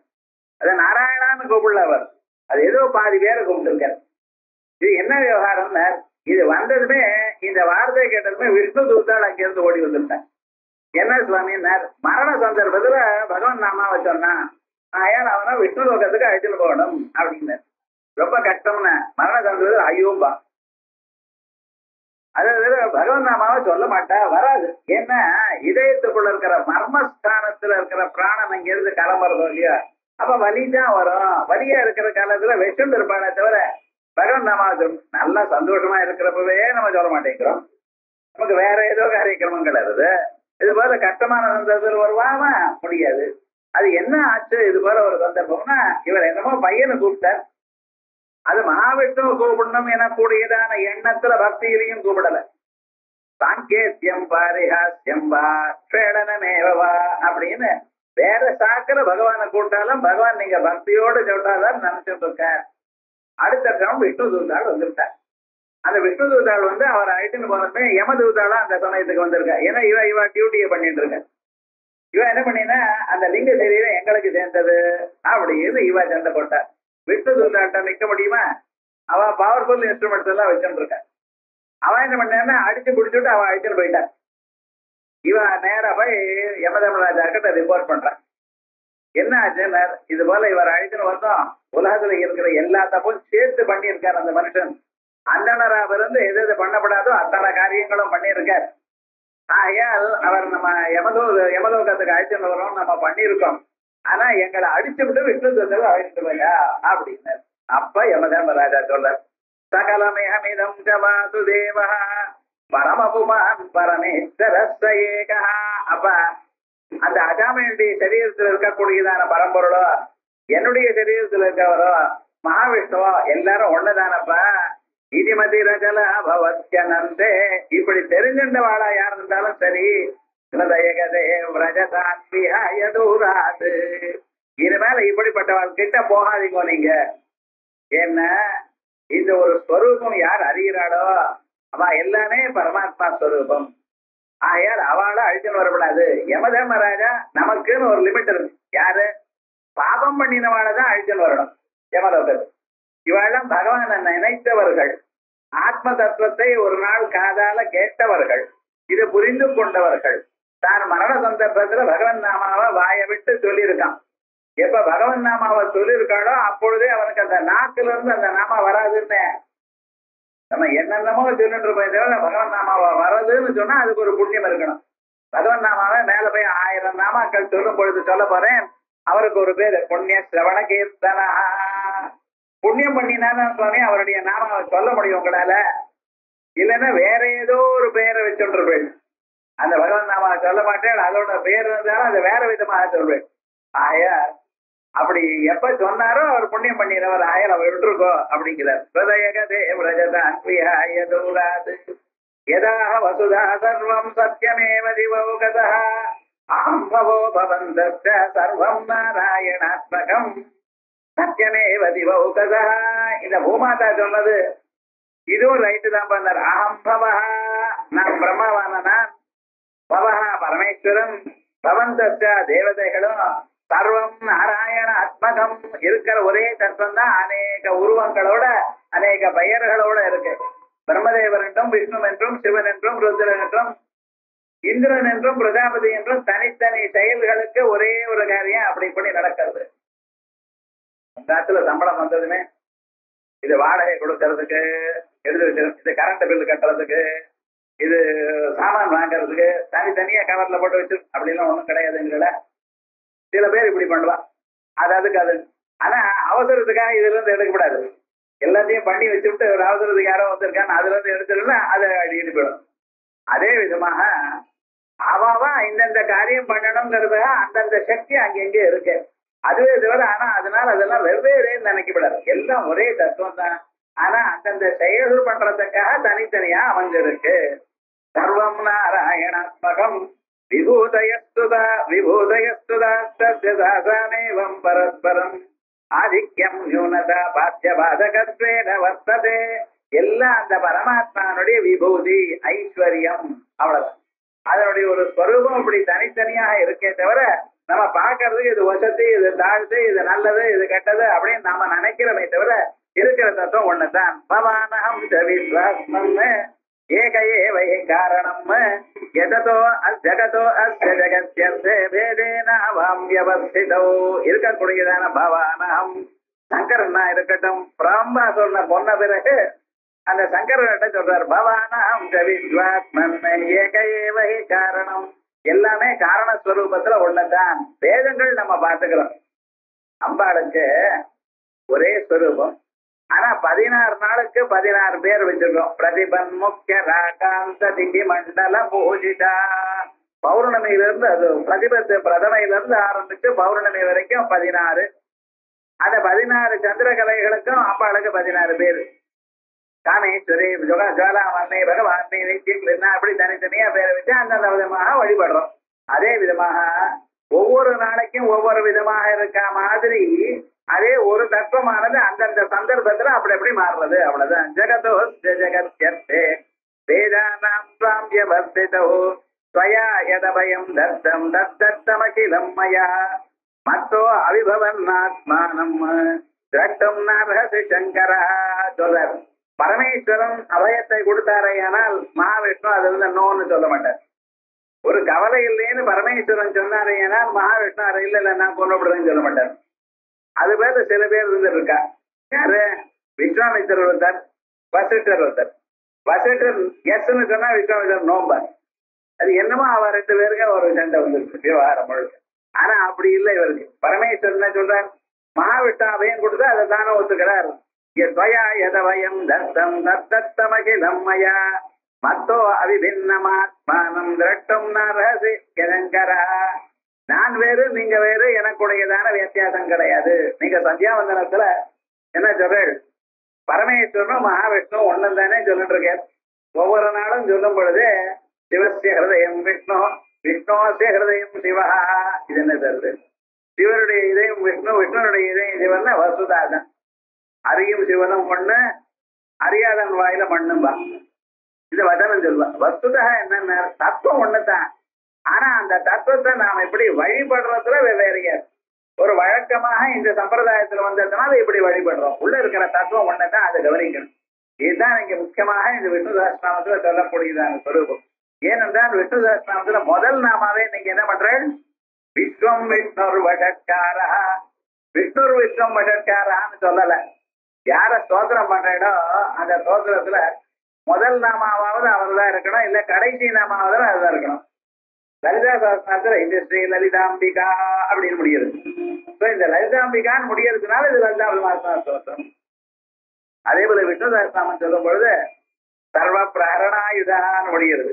அது நாராயணான்னு கூப்பிடல அவர், அது ஏதோ பாதி பேரை கூப்பிட்டுருக்கார். இது என்ன விவகாரம்னா, இது வந்ததுமே இந்த வார்த்தை கேட்டதுமே விஷ்ணு தூத்தாள் அங்கிருந்து ஓடி வந்துட்டார். என்ன சுவாமின்னார், மரண சந்தர்ப்பத்துல பகவான் நாமாவை சொன்னா ஆயால் அவனை விஷ்ணு லோகத்துக்கு அழைச்சிட்டு போகணும் அப்படின்னு. ரொம்ப கஷ்டம்னு மரண சந்தர்ப்பத்தில் ஐயோம்பா. அதாவது பகவான் நாமாவை சொல்ல மாட்டா, வராது. ஏன்னா இதயத்துக்குள்ள இருக்கிற மர்மஸ்தானத்துல இருக்கிற பிராணன் அங்கிருந்து கிளம்புறதோ இல்லையா, அப்ப வலிதான் வரும். வலியா இருக்கிற காலத்துல வெச்சுண்டு இருப்பானே தவிர பகவான் நாமாவை சொல்லணும். நல்லா சந்தோஷமா இருக்கிறப்பவே நம்ம சொல்ல மாட்டேங்கிறோம். நமக்கு வேற ஏதோ காரியக்கிரமங்கள் வருது. இது போல கஷ்டமான சந்தர்ப்பத்தில் வருவாமா முடியாது. அது என்ன ஆச்சு இது போல ஒரு சந்தர்ப்பம்னா, இவர் என்னமோ பையனை கூப்பிட்டார். அது மகாவிஷ்ணுவை கூப்பிடணும் எனக்கூடியதான எண்ணத்துல பக்தியிலையும் கூப்பிடல. சாங்கேத்தியம் பாரிஹாஸ்யம் வா ஸ்வேடனமேவா அப்படின்னு வேற சாக்கிர பகவானை கூப்பிட்டாலும் பகவான் நீங்க பக்தியோடு சொல்றாதான் நினைச்சுட்டு இருக்க. அடுத்த கிரமம் விஷ்ணு தூத்தாள் வந்துவிட்டார். அந்த விஷ்ணு தூத்தாள் வந்து அவர் அழைத்துன்னு போனதுமே யம தூத்தாளா அந்த சமயத்துக்கு வந்திருக்கா. ஏன்னா இவ டியூட்டியை பண்ணிட்டு இருக்க. இவ என்ன பண்ணினா, அந்த லிங்க சரீரம் எங்களுக்கு சேர்ந்தது அப்படின்னு இவ சண்டை போட்டார். விஷ்ணு தூத்தாட்ட நிக்க முடியுமா? அவ பவர்ஃபுல் இன்ஸ்ட்ருமெண்ட்ஸ் எல்லாம் வச்சுட்டு இருக்க. அவன் என்ன பண்ணா, அடிச்சு பிடிச்சுட்டு அவன் அழிச்சுட்டு போயிட்டான். இவ நேரா போய் யமதர்மராஜா கிட்ட ரிப்போர்ட் பண்றான். என்ன ஆச்சுன்னா, இது போல இவர் அழிச்சுன்னு வந்தோம், உலகத்துல இருக்கிற எல்லா தப்பும் சேர்த்து பண்ணியிருக்கார் அந்த மனுஷன். அந்தனரா இருந்து எது எது பண்ணப்படாதோ அத்தனை காரியங்களும் பண்ணியிருக்கார். ஆகையால் அவர் நம்ம யமலோகத்துக்கு அழைச்சுட்டு வரோம் நம்ம பண்ணியிருக்கோம். ஆனா எங்களை அடிச்சு விட்டு விஷ்ணு தூதர்கள் அழைச்சிட்டு போயா அப்படின்னு. அப்ப யமதர்மராஜா சொல்றார், சகலமேஹமிதம் ச வாசுதேவா பரமபுமான் பரமேஸ்வரஸ்ஸ ஏகः. அப்ப அந்த அஜாமனுடைய சரீரத்தில் இருக்கக்கூடியதான பரம்பொருளோ என்னுடைய சரீரத்தில் இருக்கிறவரோ மகாவிஷ்ணுவோ எல்லாரும் ஒண்ணுதானப்பா. இதிமதி ரஜல பவத்யனந்தே. இப்படி தெரிஞ்சின்றவாளா யார் இருந்தாலும் சரி, கிருதயகதே விரஜதான் விஹாய தூராத். இனிமேல இப்படிப்பட்டவாள் கிட்ட போகாதீங்க நீங்க. என்ன இந்த ஒரு ஸ்வரூபம் யார் அறிகிறாளோ அவ எல்லாமே பரமாத்மா ஸ்வரூபம். ஆகையால் அவளை அழிச்சுன்னு வரக்கூடாது. யமதர்மராஜா நமக்குன்னு ஒரு லிமிட் இருக்கு. யாரு பாபம் பண்ணினவாளதான் அழிச்சுன்னு வரணும் யமலோகத்துக்கு. இவாளெல்லாம் பகவானை நினைத்தவர்கள், ஆத்ம தத்துவத்தை ஒரு நாள் காதால கேட்டவர்கள், இதை புரிந்து கொண்டவர்கள். தான் மரண சந்தர்ப்பத்துல பகவன் நாமாவை வாயை விட்டு சொல்லியிருக்கான். எப்ப பகவன் நாமாவை சொல்லியிருக்காளோ அப்பொழுதே அவனுக்கு அந்த நாக்குல இருந்து அந்த நாமா வராதுன்னு. நம்ம என்னென்னமோ சொல்லிட்டு இருப்போம், தவிர பகவன் நாமாவை வர்றதுன்னு சொன்னா அதுக்கு ஒரு புண்ணியம் இருக்கணும். பகவன் நாமாவை மேல போய் 1000 நாமாக்கள் சொல்லும் பொழுது சொல்ல போறேன், அவருக்கு ஒரு பேரு புண்ணிய சிரவண கீர்த்தனா. புண்ணியம் பண்ணினாதான் சுவாமி அவருடைய நாமாவை சொல்ல முடியும் உங்களால. இல்லைன்னா வேற ஏதோ ஒரு பெயரை வச்சுருப்பேன். அந்த பகவான் நாமாவை சொல்ல மாட்டேன், அதோட பேர் இருந்தாலும் அது வேற விதமாக சொல்வேன். ஆயார் அப்படி எப்ப சொன்னாரோ அவர் புண்ணியம் பண்ணிடுறவர். ஆயால் அவர் விட்டுருக்கோ அப்படிங்கிறார். ஹிருதயகதே விரஜதான் விஹாய தூராத் யதாக வசுதா சர்வம் சத்யமேவ திவௌகதः அஹம் பவோ பவந்தஸ்ய சர்வம் நாராயணாத்மகம் சத்யமேவ திவௌகதः. இந்த பூமாதா சொன்னது இதுவும் ரைட்டு தான் பண்ணார். அஹம் பவஹ, நான் பிரம்மாவான நான் பவஹ பரமேஸ்வரம் பவந்தஸ்ய தேவதைகளும் சர்வம் நாராயண ஆத்மகம் இருக்கிற ஒரே தத்துவம் தான் அநேக உருவங்களோட அநேக பெயர்களோட இருக்கு. பிரம்மதேவர் என்றும் விஷ்ணு என்றும் சிவன் என்றும் ருத்ரன் என்றும் இந்திரன் என்றும் பிரஜாபதி என்றும் தனித்தனி செயல்களுக்கு ஒரே ஒரு காரியம் அப்படி இப்படி நடக்கிறது. காலத்துல சம்பளம் வந்ததுமே இது வாடகை கொடுக்கறதுக்கு, இது கரண்ட் பில் கட்டுறதுக்கு, இது சாமான் வாங்கறதுக்கு தனித்தனியா கவர்ல போட்டு வச்சு அப்படிலாம் ஒண்ணும் கிடையாதுங்கள. சில பேர் இப்படி பண்ணுவான், அது அதுக்கு அது. ஆனா அவசரத்துக்காக இதுல இருந்து எடுக்கப்படாது. எல்லாத்தையும் பண்ணி வச்சுட்டு ஒரு அவசரத்துக்கு யாரோ வந்திருக்கான்னு அதுல இருந்து எடுத்துடலாம், அதை அடிக்கிட்டு போயிடும். அதே விதமாக அவாவா இந்தந்த காரியம் பண்ணணுங்கிறத அந்தந்த சக்தி அங்கெங்கே இருக்கு. அதுவே தவிர ஆனா அதனால அதெல்லாம் வெவ்வேறுன்னு நினைக்கப்படாது. எல்லாம் ஒரே தத்துவம் தான். ஆனா அந்தந்த செயல்கள் பண்றதுக்காக தனித்தனியா அமைஞ்சிருக்கு. சர்வம் நாராயணாத்மகம் விபூதயஸ்துதா விபூதயஸ்துதாமேவம் பரஸ்பரம் ஆதிக்கம் நியூனதா பாத்தியபாதகத்வேன வர்த்ததே. எல்லாம் அந்த பரமாத்மானுடைய விபூதி ஐஸ்வர்யம், அவ்வளவுதான். அதனுடைய ஒரு ஸ்வரூபம் அப்படி தனித்தனியாக இருக்கே தவிர நம்ம பார்க்கறதுக்கு இது வசதி, இது தாழ்த்து, இது நல்லது, இது கெட்டது அப்படின்னு நாம நினைக்கிறோமே தவிர இருக்கிற தத்துவம் ஒண்ணுதான். பவானகம் ஜவிஸ்வாஸ்மம் ஏக ஏவை காரணம் எதோ ஜகதோ அஸ்ய ஜகத்யர்த்தே வேதேனாவாம் வியவஸ்திதோ. இருக்கக்கூடியதான பவானகம் சங்கரனா இருக்கட்டும், பிரம்மா சொன்ன பொன்ன பிறகு அந்த சங்கரன்கிட்ட சொல்றார் பவானகம் ஜவிஸ்வாஸ்மம் ஏக ஏவை காரணம். எல்லாமே காரணஸ்வரூபத்துல ஒண்ணுதான். வேதங்கள் நம்ம பார்த்துக்கிறோம். அம்பாளுக்கு ஒரே ஸ்வரூபம், ஆனா 16 நாளுக்கு 16 பேர் வச்சிருக்கோம். பிரதிபன் முக்கிய ராகாந்த திதி மண்டல பூஜிதா. பௌர்ணமியில இருந்து அது பிரதிபத்து பிரதமையில இருந்து ஆரம்பிச்சு பௌர்ணமி வரைக்கும் 16. அந்த 16 சந்திரகலைகளுக்கும் அம்பாளுக்கு 16 பேர். காமேஸ்வரி, ஜுவாலாமன்னி, பகவான், நித்தியம் அப்படி தனித்தனியா பேரை வச்சு அந்தந்த விதமாக வழிபடுறோம். அதே விதமாக ஒவ்வொரு நாளைக்கும் ஒவ்வொரு விதமாக இருக்க மாதிரி அதே ஒரு தத்துவமானது அந்தந்த சந்தர்ப்பத்துல அப்படி எப்படி மாறுறது, அவ்வளவுதான். ஜெகதோ ஜெகத்யர்த்தே வேதானாம் ஸ்வாம்யவஸ்திதோ ஸ்வயா யதபயம் தத்தம் தத்தமகிலம் மயா மத்தோ அவிபவன் ஆத்மானம் திரட்டும் நார்ஹசி சங்கரா. சொல்றார் பரமேஸ்வரன் அபயத்தை கொடுத்தாரையானால் மகாவிஷ்ணு அதுல இருந்து நோன்னு சொல்ல மாட்டார். ஒரு கவலை இல்லைன்னு பரமேஸ்வரன் சொன்னாரையானால் மகாவிஷ்ணு அதை இல்ல நான் கொல்லப்படுறேன்னு சொல்ல மாட்டார். அது பேர் சில பேர் இருந்துருக்கா. யாரு? விஸ்வாமித்தர் ஒருத்தர், வசிட்டர் ஒருத்தர். வசிட்டர் எஸ்ன்னு சொன்னா விஸ்வாமித்தர் நோம்பார். அது என்னமோ அவ 2 பேருக்கு ஒரு சண்டை வந்துருக்கு விவகாரம் முழுக்க. ஆனா அப்படி இல்லை இவருக்கு. பரமேஸ்வரன் என்ன சொல்றார்? மகாவிஷ்ணு அபயம் கொடுத்தா அதை தானே ஒத்துக்கிறார். யதவயம் தத்தம் தத்தமகிலம் மயா மத்தோ அவிபின்னமாத்மானம் திரட்டும் நரசி கிரங்கரா. நான் வேறு நீங்க வேறு, எனக்குடையதான வித்தியாசம் கிடையாது. நீங்க சந்தியாவந்தனத்துல என்ன சொல்றேன்? பரமேஸ்வரனும் மகாவிஷ்ணு ஒண்ணும் தானே சொல்லிட்டு இருக்கேன். ஒவ்வொரு நாளும் சொல்லும் பொழுது சிவசிய ஹிருதயம் விஷ்ணு, விஷ்ணுவசிய ஹிருதயம் சிவா. இது என்ன தருது? சிவனுடைய இதயம் விஷ்ணு, விஷ்ணுனுடைய இதயம் சிவன் வசுதாதன். அறியும் சிவனும் ஒண்ணு, அறியாதன் வாயில மண்ணும்பா. இது வதனம் சொல்லுவா. வஸ்துதா என்னென்ன தத்துவம் ஒண்ணுதான். ஆனா அந்த தத்துவத்தை நாம் எப்படி வழிபடுறதுல வெவ்வேறையா. ஒரு வழக்கமாக இந்த சம்பிரதாயத்துல வந்ததுனால இப்படி வழிபடுறோம். உள்ள இருக்கிற தத்துவம் ஒண்ணுதான், அதை கவனிக்கணும். இதுதான் இங்க முக்கியமாக இந்த விஷ்ணு சஹஸ்ரநாமத்துல சொல்லக்கூடியதான ஸ்வரூபம். ஏனென்றால் விஷ்ணு சஹஸ்ரநாமத்துல முதல் நாமாவே நீங்க என்ன பண்றேன்? விஸ்வம் விஷ்ணுர் வஷட்காரா. விஷ்ணுர் விஸ்வம் வஷட்காரான்னு சொல்லல. யார ஸ்தோத்திரம் பண்றேனோ அந்த ஸ்தோத்திரத்துல முதல் நாமாவது அவர் தான் இருக்கணும், இல்ல கடைசி நாமாவது அதுதான் இருக்கணும். லலிதா சஹஸ்ரநாமத்துல இந்த ஸ்ரீ லலிதாம்பிகா அப்படின்னு முடியுது. இந்த லலிதாம்பிகான்னு முடியறதுனால இது லலிதா ஸ்தோத்திரம். அதே போல விஷ்ணு சஹஸ்ரநாமம் சொல்லும் பொழுது சர்வ பிரகரணாயுதான்னு முடிகிறது.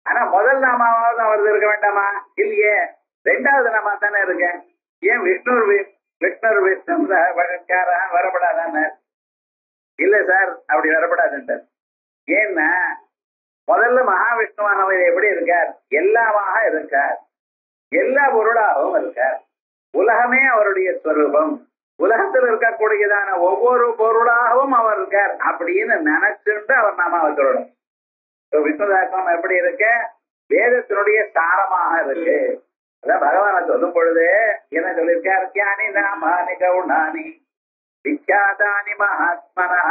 ஆனா முதல் நாமாவது அவரது இருக்க வேண்டாமா? இல்லையே, 2வது நாமா தானே இருக்கேன். ஏன் விஷ்ணுர் விஷ்ணுர் விஷ்ணு வரப்படாதான்னு? இல்ல சார், அப்படி வரப்படாதுன்னு. ஏன்னா முதல்ல மகாவிஷ்ணுவானவர் எப்படி இருக்கார்? எல்லாமாக இருக்கார், எல்லா பொருளாகவும் இருக்கார். உலகமே அவருடைய ஸ்வரூபம். உலகத்தில் இருக்கக்கூடியதான ஒவ்வொரு பொருளாகவும் அவர் இருக்கார் அப்படின்னு நினைச்சுட்டு அவர் நாமாவை சொல்லணும். விஷ்ணு சஹஸ்ரநாமம் எப்படி இருக்க? வேதத்தினுடைய சாரமாக இருக்கு. அதான் பகவான சொல்லும் பொழுது என்ன சொல்லியிருக்கார்? ஞானி நாமானி கவுனானி விக்யாதானி மகாத்மனா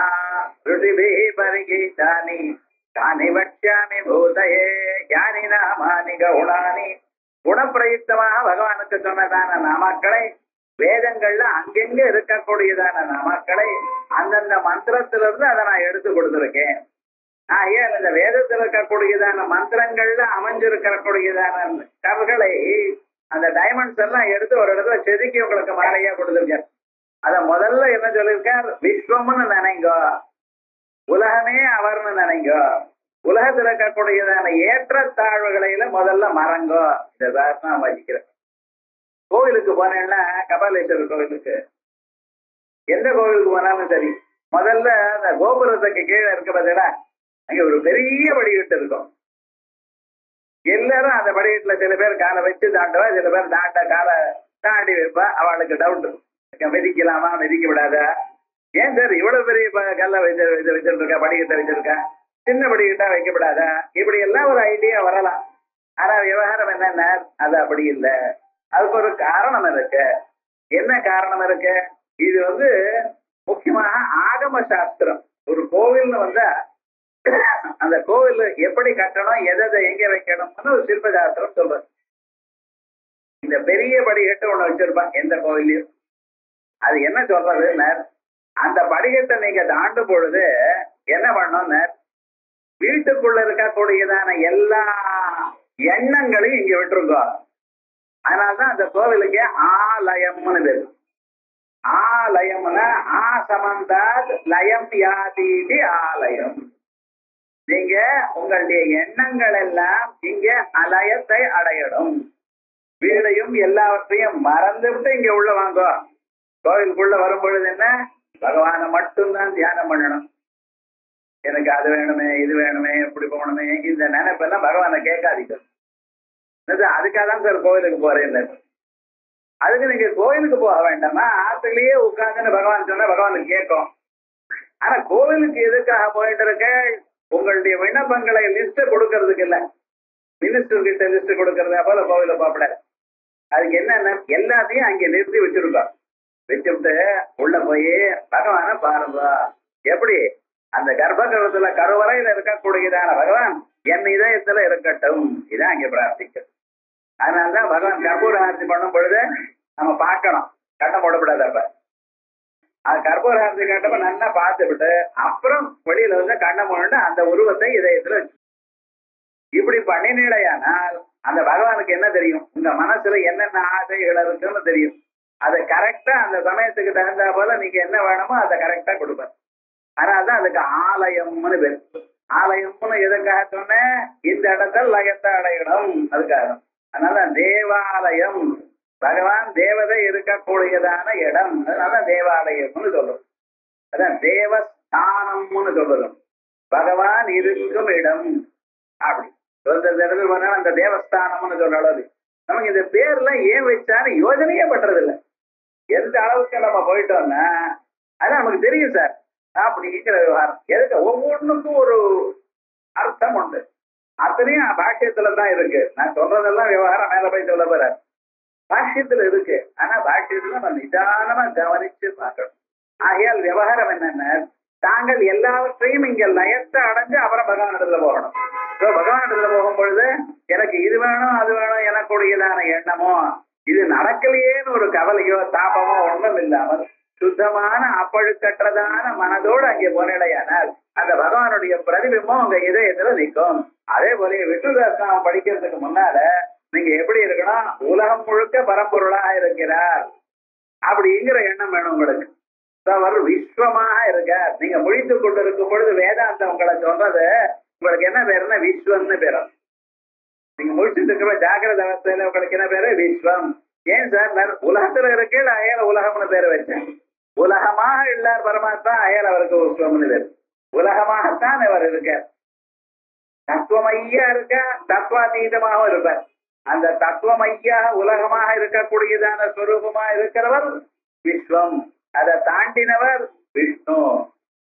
ருஷிபி பரிகீதானி தானி வக்ஷ்யாமி பூதயே. ஞானி நாமானி கவுனானி, குணப்பிரயுக்தமாக பகவானுக்கு சொன்னதான நாமாக்களை, வேதங்கள்ல அங்கெங்க இருக்கக்கூடியதான நாமாக்களை அந்தந்த மந்திரத்திலிருந்து அதை நான் எடுத்து கொடுத்திருக்கேன். ஏன் இந்த வேதத்தில் இருக்கக்கூடியதான மந்திரங்கள்ல அமைஞ்சிருக்கக்கூடியதான கற்களை, அந்த டைமண்ட்ஸ் எல்லாம் எடுத்து ஒரு இடத்துல செதுக்கி உங்களுக்கு மாலையா கொடுத்திருக்கார். அத முதல்ல என்ன சொல்லியிருக்கார்? விஸ்வம்னு நினைங்கோ, உலகமே அவர்னு நினைங்கோ, உலகத்தில் இருக்கக்கூடியதான ஏற்றத்தாழ்வுகளையில முதல்ல மறங்கோ. இதான் நான் வச்சிக்கிறேன். கோவிலுக்கு போனேன்னா, கபாலீஸ்வரர் கோவிலுக்கு, எந்த கோவிலுக்கு போனாலும் சரி, முதல்ல அந்த கோபுரத்துக்கு கீழே இருக்க பதிலா அங்க ஒரு பெரிய படிக்கட்டு இருக்கும். எல்லாரும் அந்த படிக்கட்டுல சில பேர் காலை வச்சு தாண்டுவா, சில பேர் காலை தாண்டி வைப்பா. அவளுக்கு டவுட், மிதிக்கலாமா மிதிக்க விடாதா? ஏன் சார் இவ்வளவு பெரிய கல்லை வச்சிருக்கா, படிக்கட்டை வச்சிருக்கா, சின்ன படிக்கட்டா வைக்கப்படாதா? இப்படி எல்லாம் ஒரு ஐடியா வரலாம். ஆனா விவகாரம் என்னன்னா, அது அப்படி இல்லை. அதுக்கு ஒரு காரணம் இருக்கு. என்ன காரணம் இருக்கு? இது முக்கியமாக ஆகம சாஸ்திரம். ஒரு கோவில்னு வந்தா அந்த கோவில் எப்படி கட்டணும், எதை எங்க வைக்கணும்னு ஒரு சிற்ப சாஸ்திரம் சொல்றது. இந்த பெரிய படிக்கட்டு ஒண்ணு வச்சிருப்பான் எந்த கோவிலையும். அது என்ன சொல்றதுன்னு, அந்த படிக்கட்டை நீங்க தாண்டும் பொழுது என்ன பண்ணணும்னு, வீட்டுக்குள்ள இருக்கக்கூடியதான எல்லா எண்ணங்களையும் இங்க விட்டுருங்க. அதனால்தான் அந்த கோவிலுக்கு ஆலயம்னு பேரு. ஆலயம்னா ஆசமந்தாத் லயம் யாதீதி ஆலயம். நீங்க உங்களுடைய எண்ணங்கள் எல்லாம் இங்க அலயத்தை அடையணும். வீடையும் எல்லாவற்றையும் மறந்துவிட்டு இங்க உள்ள வாங்க. கோவிலுக்குள்ள வரும் பொழுது என்ன, பகவானை மட்டும்தான் தியானம் பண்ணணும். எனக்கு அது வேணுமே, இது வேணுமே, இப்படி போகணுமே, இந்த நினைப்பெல்லாம் பகவானை கேட்காதீங்க. அதுக்காக தான் சார் கோவிலுக்கு போறேன். அதுக்கு நீங்க கோவிலுக்கு போக வேண்டாமா, ஆத்துலயே உட்கார்ந்துன்னு பகவான் சொன்னா பகவானுக்கு கேட்கும். ஆனா கோவிலுக்கு எதுக்காக போயிட்டு இருக்க? உங்களுடைய விண்ணப்பங்களை லிஸ்ட் கொடுக்கறதுக்கு இல்ல, மினிஸ்டர் கிட்ட லிஸ்ட் கொடுக்கறதா போல கோவில பாப்பட. அதுக்கு என்ன, எல்லாத்தையும் அங்க நிறுத்தி வச்சிருக்கோம். வச்சுட்டு உள்ள போய் பகவான பாருங்க. எப்படி அந்த கர்ப்பகிரகத்துல கருவறையில இருக்கக்கூடியதான பகவான் என் இதயத்துல இருக்கட்டும். இதான் அங்க பிரார்த்திக்கும். அதனாலதான் பகவான் கற்பூர ஆரத்தி பண்ணும் பொழுது நம்ம பார்க்கணும், கட்டம் போடக்கூடாது. அப்ப அது கற்பூர ஆரத்தி கட்டப்ப நல்லா பார்த்து விட்டு அப்புறம் வெளியில கண்ணை மூடிட்டு அந்த உருவத்தை இதயத்துல வச்சு இப்படி பண்ணினீடையானால் அந்த பகவானுக்கு என்ன தெரியும், உங்க மனசுல என்னென்ன ஆசைகள் இருக்குன்னு தெரியும். அதை கரெக்டா அந்த சமயத்துக்கு தகுந்தா போல நீங்க என்ன வேணுமோ அதை கரெக்டா கொடுப்பார். அதனால்தான் அதுக்கு ஆலயம்னு பேர். ஆலயம்னு எதுக்காக சொன்னேன், இந்த இடத்துல லயத்தை அடையணும், அதுக்காக. அதனால தேவாலயம், பகவான் தேவதை இருக்கக்கூடியதான இடம், அதனால தேவாலயம்னு சொல்றோம். அதான் தேவஸ்தானம்னு சொல்றோம், பகவான் இருக்கும் இடம். அப்படி இடத்துல போனா அந்த தேவஸ்தானம்னு சொல்ற அளவு நமக்கு இந்த பேர்ல ஏன் வச்சான்னு யோஜனையே பண்றது இல்லை. எந்த அளவுக்கு நம்ம போயிட்டோம்னா அதான் நமக்கு தெரியும் சார் அப்படிங்கிற விவகாரம். எதுக்கு ஒவ்வொன்றுக்கும் ஒரு அர்த்தம் உண்டு. அத்தனையும் பாஷ்யத்துல தான் இருக்கு. நான் சொல்றதெல்லாம் விவகாரம் மேல போய் சொல்ல போற பாஷ்யத்துல இருக்கு. ஆனா பாஷ்யத்துல நம்ம நிதானமா கவனிச்சு பார்க்கணும். ஆகையால் விவகாரம் என்னன்னா, தாங்கள் எல்லாவற்றையும் இங்க லயத்தை அடைஞ்சு அப்புறம் பகவான் இடத்துல போகணும். பகவான் இடத்துல போகும் பொழுது எனக்கு இது வேணும் அது வேணும் எனக்குடையதான எண்ணமோ இது நடக்கலையேன்னு ஒரு கவலையோ தாபமோ ஒன்றும் இல்லாமல் சுத்தமான அப்பழுக்கற்றதான மனதோடு அங்கே போனிடையானால் அந்த பகவானுடைய பிரதிபிம்பம் உங்க இதயத்துல நிற்கும். அதே போல விஷ்ணுதாசனம் படிக்கிறதுக்கு முன்னால நீங்க எப்படி இருக்கணும், உலகம் முழுக்க பரம்பொருளா இருக்கிறார் அப்படிங்கிற எண்ணம் வேணும் உங்களுக்கு. அவர் விஸ்வமாக இருக்கார். நீங்க முழித்து கொண்டு இருக்கும் பொழுது வேதாந்தம் உங்களை சொல்றது உங்களுக்கு என்ன பேருன்னா விஸ்வம்னு பேரும். நீங்க முழிச்சுட்டு இருக்கிற ஜாகிரத அவஸ்தையில உங்களுக்கு என்ன பேரு, விஸ்வம். ஏன் சார் உலகத்துல இருக்கு அயல உலகம்னு பேரை வச்சேன். உலகமாக இல்லார் பரமாத்மா, அயல் அவருக்கு விஸ்வம்னு பேர். உலகமாகத்தான் அவர் இருக்கார். தத்துவமையா இருக்க, தத்துவாதீதமாகவும் இருப்பார். அந்த தத்துவமையா உலகமாக இருக்கக்கூடியதான ஸ்வரூபமா இருக்கிறவர் விஸ்வம். அதை தாண்டினவர் விஷ்ணு.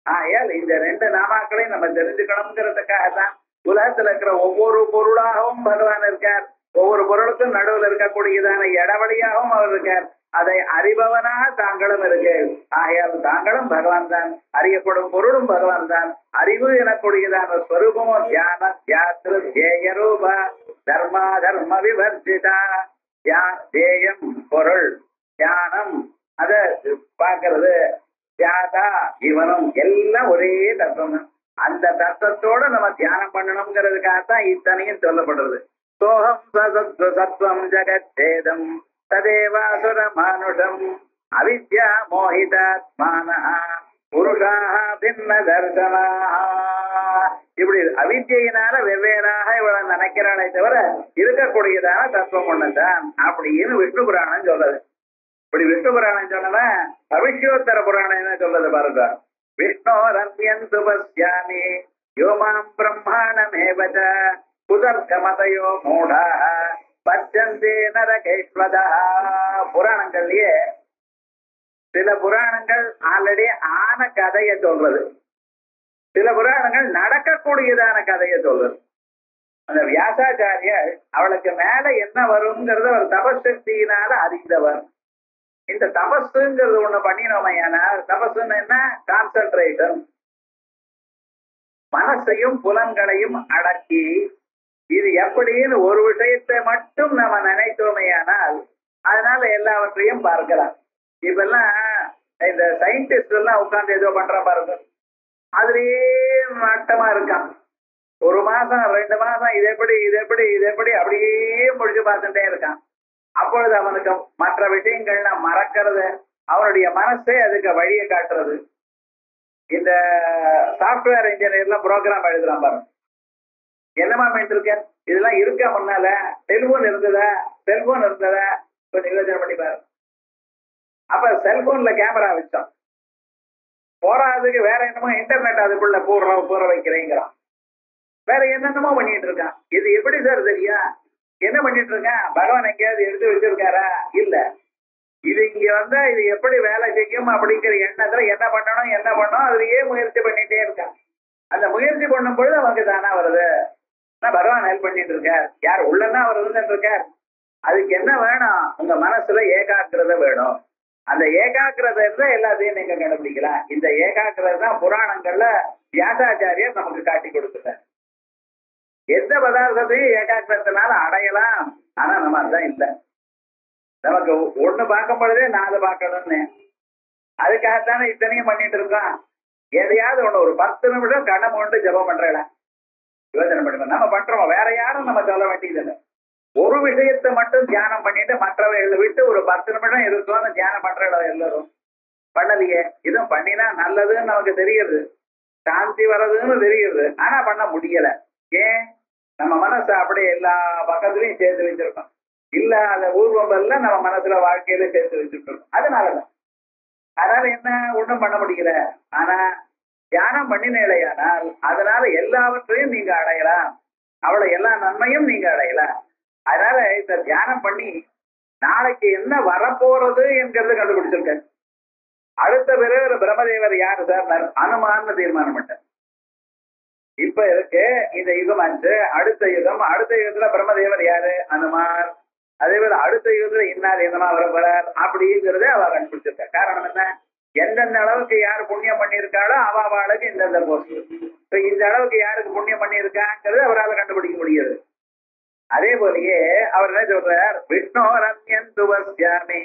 ஆகையால் இந்த ரெண்டு நாமாக்களையும் நம்ம தெரிஞ்சுக்கணுங்கிறதுக்காக தான் உலகத்துல இருக்கிற ஒவ்வொரு பொருளாகவும் பகவான் இருக்கார். ஒவ்வொரு பொருளுக்கும் நடுவில் இருக்கக்கூடியதான இடவழியாகவும் அவர் இருக்கார். அதை அறிபவனாக தாங்களும் இருக்கு. ஆகையால் தாங்களும் பகவான் தான், அறியப்படும் பொருளும் பகவான் தான். அறிவு எனக்கூடியதான ஸ்வரூபமும் தியான தியாத்திரு தேயரூப தர்மா தர்ம விவர்ஜிதா. தேயம் பொருள், தியானம் அத பார்க்கறது, தியாதா இவனும், எல்லாம் ஒரே தத்துவம் தான். அந்த தத்துவத்தோட நம்ம தியானம் பண்ணணுங்கிறதுக்காகத்தான் இத்தனையும் சொல்லப்படுறது. சோகம் சத்வம் ஜகச்சேதம் ததேவாசுர மானுஷம் அவித்யா மோகிதாத்மானஹ புருஷாஹ பின்ன தர்சனாஹ. இப்படி அவித்யினால வெவ்வேறாக இவளை நினைக்கிறாளே தவிர இருக்கக்கூடியதான தத்துவம் ஒண்ணுதான் அப்படின்னு விஷ்ணு புராணம் சொல்லுது. இப்படி விஷ்ணு புராணம் சொன்னவன் பவிஷ்யோத்தர புராணம் என்ன சொல்றது பாருங்க. விஷ்ணோரன்யந்து பஸ்யாமி யோமாம் பிரம்மாணமேவச குதர்க்கமதயோ மூடாஹ பச்சந்தே நரகேஸ்வதா. புராணங்கள்லயே சில புராணங்கள் ஆல்ரெடி ஆன கதையை சொல்றது, சில புராணங்கள் நடக்கக்கூடியதான கதையை சொல்றது. அந்த வியாசாச்சாரியர் அவளுக்கு மேல என்ன வருங்கிறத ஒரு தபசக்தியினால அறிந்தவர். இந்த தபஸுங்கிறது ஒண்ணு பண்ணினோமையானா, தபஸுன்னு என்ன, கான்சென்ட்ரேஷன், மனசையும் புலன்களையும் அடக்கி இது எப்படின்னு ஒரு விஷயத்தை மட்டும் நம்ம நினைத்தோமையானால் அதனால எல்லாவற்றையும் பார்க்கலாம். இப்பெல்லாம் இந்த சயின்டிஸ்ட் எல்லாம் உட்கார்ந்து ஏதோ பண்ற பாருங்க, அதுலயே நட்டமா இருக்கான். ஒரு மாசம் 2 மாசம் இது எப்படி இது எப்படி இது எப்படி அப்படியே முடிச்சு பார்த்துட்டே இருக்கான். அப்பொழுது அவனுக்கு மற்ற விஷயங்கள்லாம் மறக்கிறது, அவனுடைய மனசே அதுக்கு வழியை காட்டுறது. இந்த சாப்ட்வேர் இன்ஜினியர்லாம் ப்ரோக்ராம் எழுதுறான் பாருங்க, என்னமா பண்ணிட்டு இருக்க, இதெல்லாம் இருக்க முன்னால செல்போன் இருந்ததா, செல்போன் இருந்ததா கொஞ்சம் யோசனை பண்ணி பாரு. அப்ப செல்போன்ல கேமரா வச்சோம், போறாதுக்கு வேற என்னமோ இன்டர்நெட் அதுக்குள்ள பூர வைக்கிறேங்கிறான், வேற என்னென்னமோ பண்ணிட்டு இருக்கான். இது எப்படி சார் தெரியா, என்ன பண்ணிட்டு இருக்கான், பகவான் எங்கேயாவது எடுத்து வச்சிருக்காரா, இல்ல இது இங்க வந்தா இது எப்படி வேலை செய்யும் அப்படிங்கிற எண்ணத்துல என்ன பண்ணணும் அதுலயே முயற்சி பண்ணிட்டே இருக்கான். அந்த முயற்சி பண்ணும் பொழுது அவனுக்கு தானா வருது, பகவான் ஹெல்ப் பண்ணிட்டு இருக்கார். யார் உள்ளன்னா அவர் இருந்துட்டு இருக்கார். அதுக்கு என்ன வேணும், உங்க மனசுல ஏகாக்கிரதை வேணும். அந்த ஏகாக்கிரதை இருந்தா எல்லாத்தையும் நீங்க கண்டுபிடிக்கலாம். இந்த ஏகாக்கிரதை தான் புராணங்கள்ல வியாசாச்சாரியர் நமக்கு காட்டி கொடுத்துட்டார். எந்த பதார்த்தத்தையும் ஏகாக்கிரத்தினால அடையலாம், ஆனா நம்ம அதுதான் இல்லை. நமக்கு ஒண்ணு பார்க்கும் பொழுதே 4 பார்க்கணும்னு, அதுக்காகத்தானே இத்தனையும் பண்ணிட்டு இருக்கோம். எதையாவது ஒண்ணு ஒரு 10 நிமிடம் கண்ணை மூண்டு ஜபம் பண்றேன், யோசனை பண்ணுவோம். நம்ம பண்றோம், வேற யாரும் நம்ம சொல்ல வேண்டியதில்லை. ஒரு விஷயத்தை மட்டும் தியானம் பண்ணிட்டு மற்றவைகளை விட்டு ஒரு 10 நிமிடம் இருக்கும்னு தியானம் பண்ற எல்லாரும் பண்ணலையே. இதுவும் பண்ணினா நல்லதுன்னு நமக்கு தெரியுது, சாந்தி வர்றதுன்னு தெரியுது, ஆனா பண்ண முடியல. ஏன், நம்ம மனசை அப்படியே எல்லா பக்கத்துலயும் சேர்த்து வச்சிருக்கோம். இல்லாத ஊர்வம்பெல்லாம் நம்ம மனசுல வாழ்க்கையில சேர்த்து வச்சுட்டு அதனாலதான். அதனால என்ன, ஒண்ணும் பண்ண முடியல. ஆனா தியானம் பண்ணினேலையானால் அதனால எல்லாவற்றையும் நீங்க அடையலாம், அவளை எல்லா நன்மையும் நீங்க அடையலாம். அதனால இந்த தியானம் பண்ணி நாளைக்கு என்ன வரப்போறது என்கிறது கண்டுபிடிச்சிருக்க. அடுத்த பிறகு பிரம்மதேவர் யாரு சார், அனுமான்னு தீர்மானம் பண்ண. இப்ப இருக்கு இந்த யுகம் ஆச்சு, அடுத்த யுகத்துல பிரம்மதேவர் யாரு, அனுமார். அதே போல அடுத்த யுகத்துல இன்னார் என்னமா வரப்போறார் அப்படிங்கிறத அவ கண்டுபிடிச்சிருக்க. காரணம் என்ன, எந்தெந்த அளவுக்கு யாரு புண்ணியம் பண்ணியிருக்காளோ அவளுக்கு இந்தந்த போஸ்ட். இப்ப இந்த அளவுக்கு யாருக்கு புண்ணியம் பண்ணியிருக்காங்கிறது அவரால் கண்டுபிடிக்க முடியாது. அதே போலயே அவர் என்ன சொல்றார், விஷ்ணோரன்யன் துவஸ்யாமி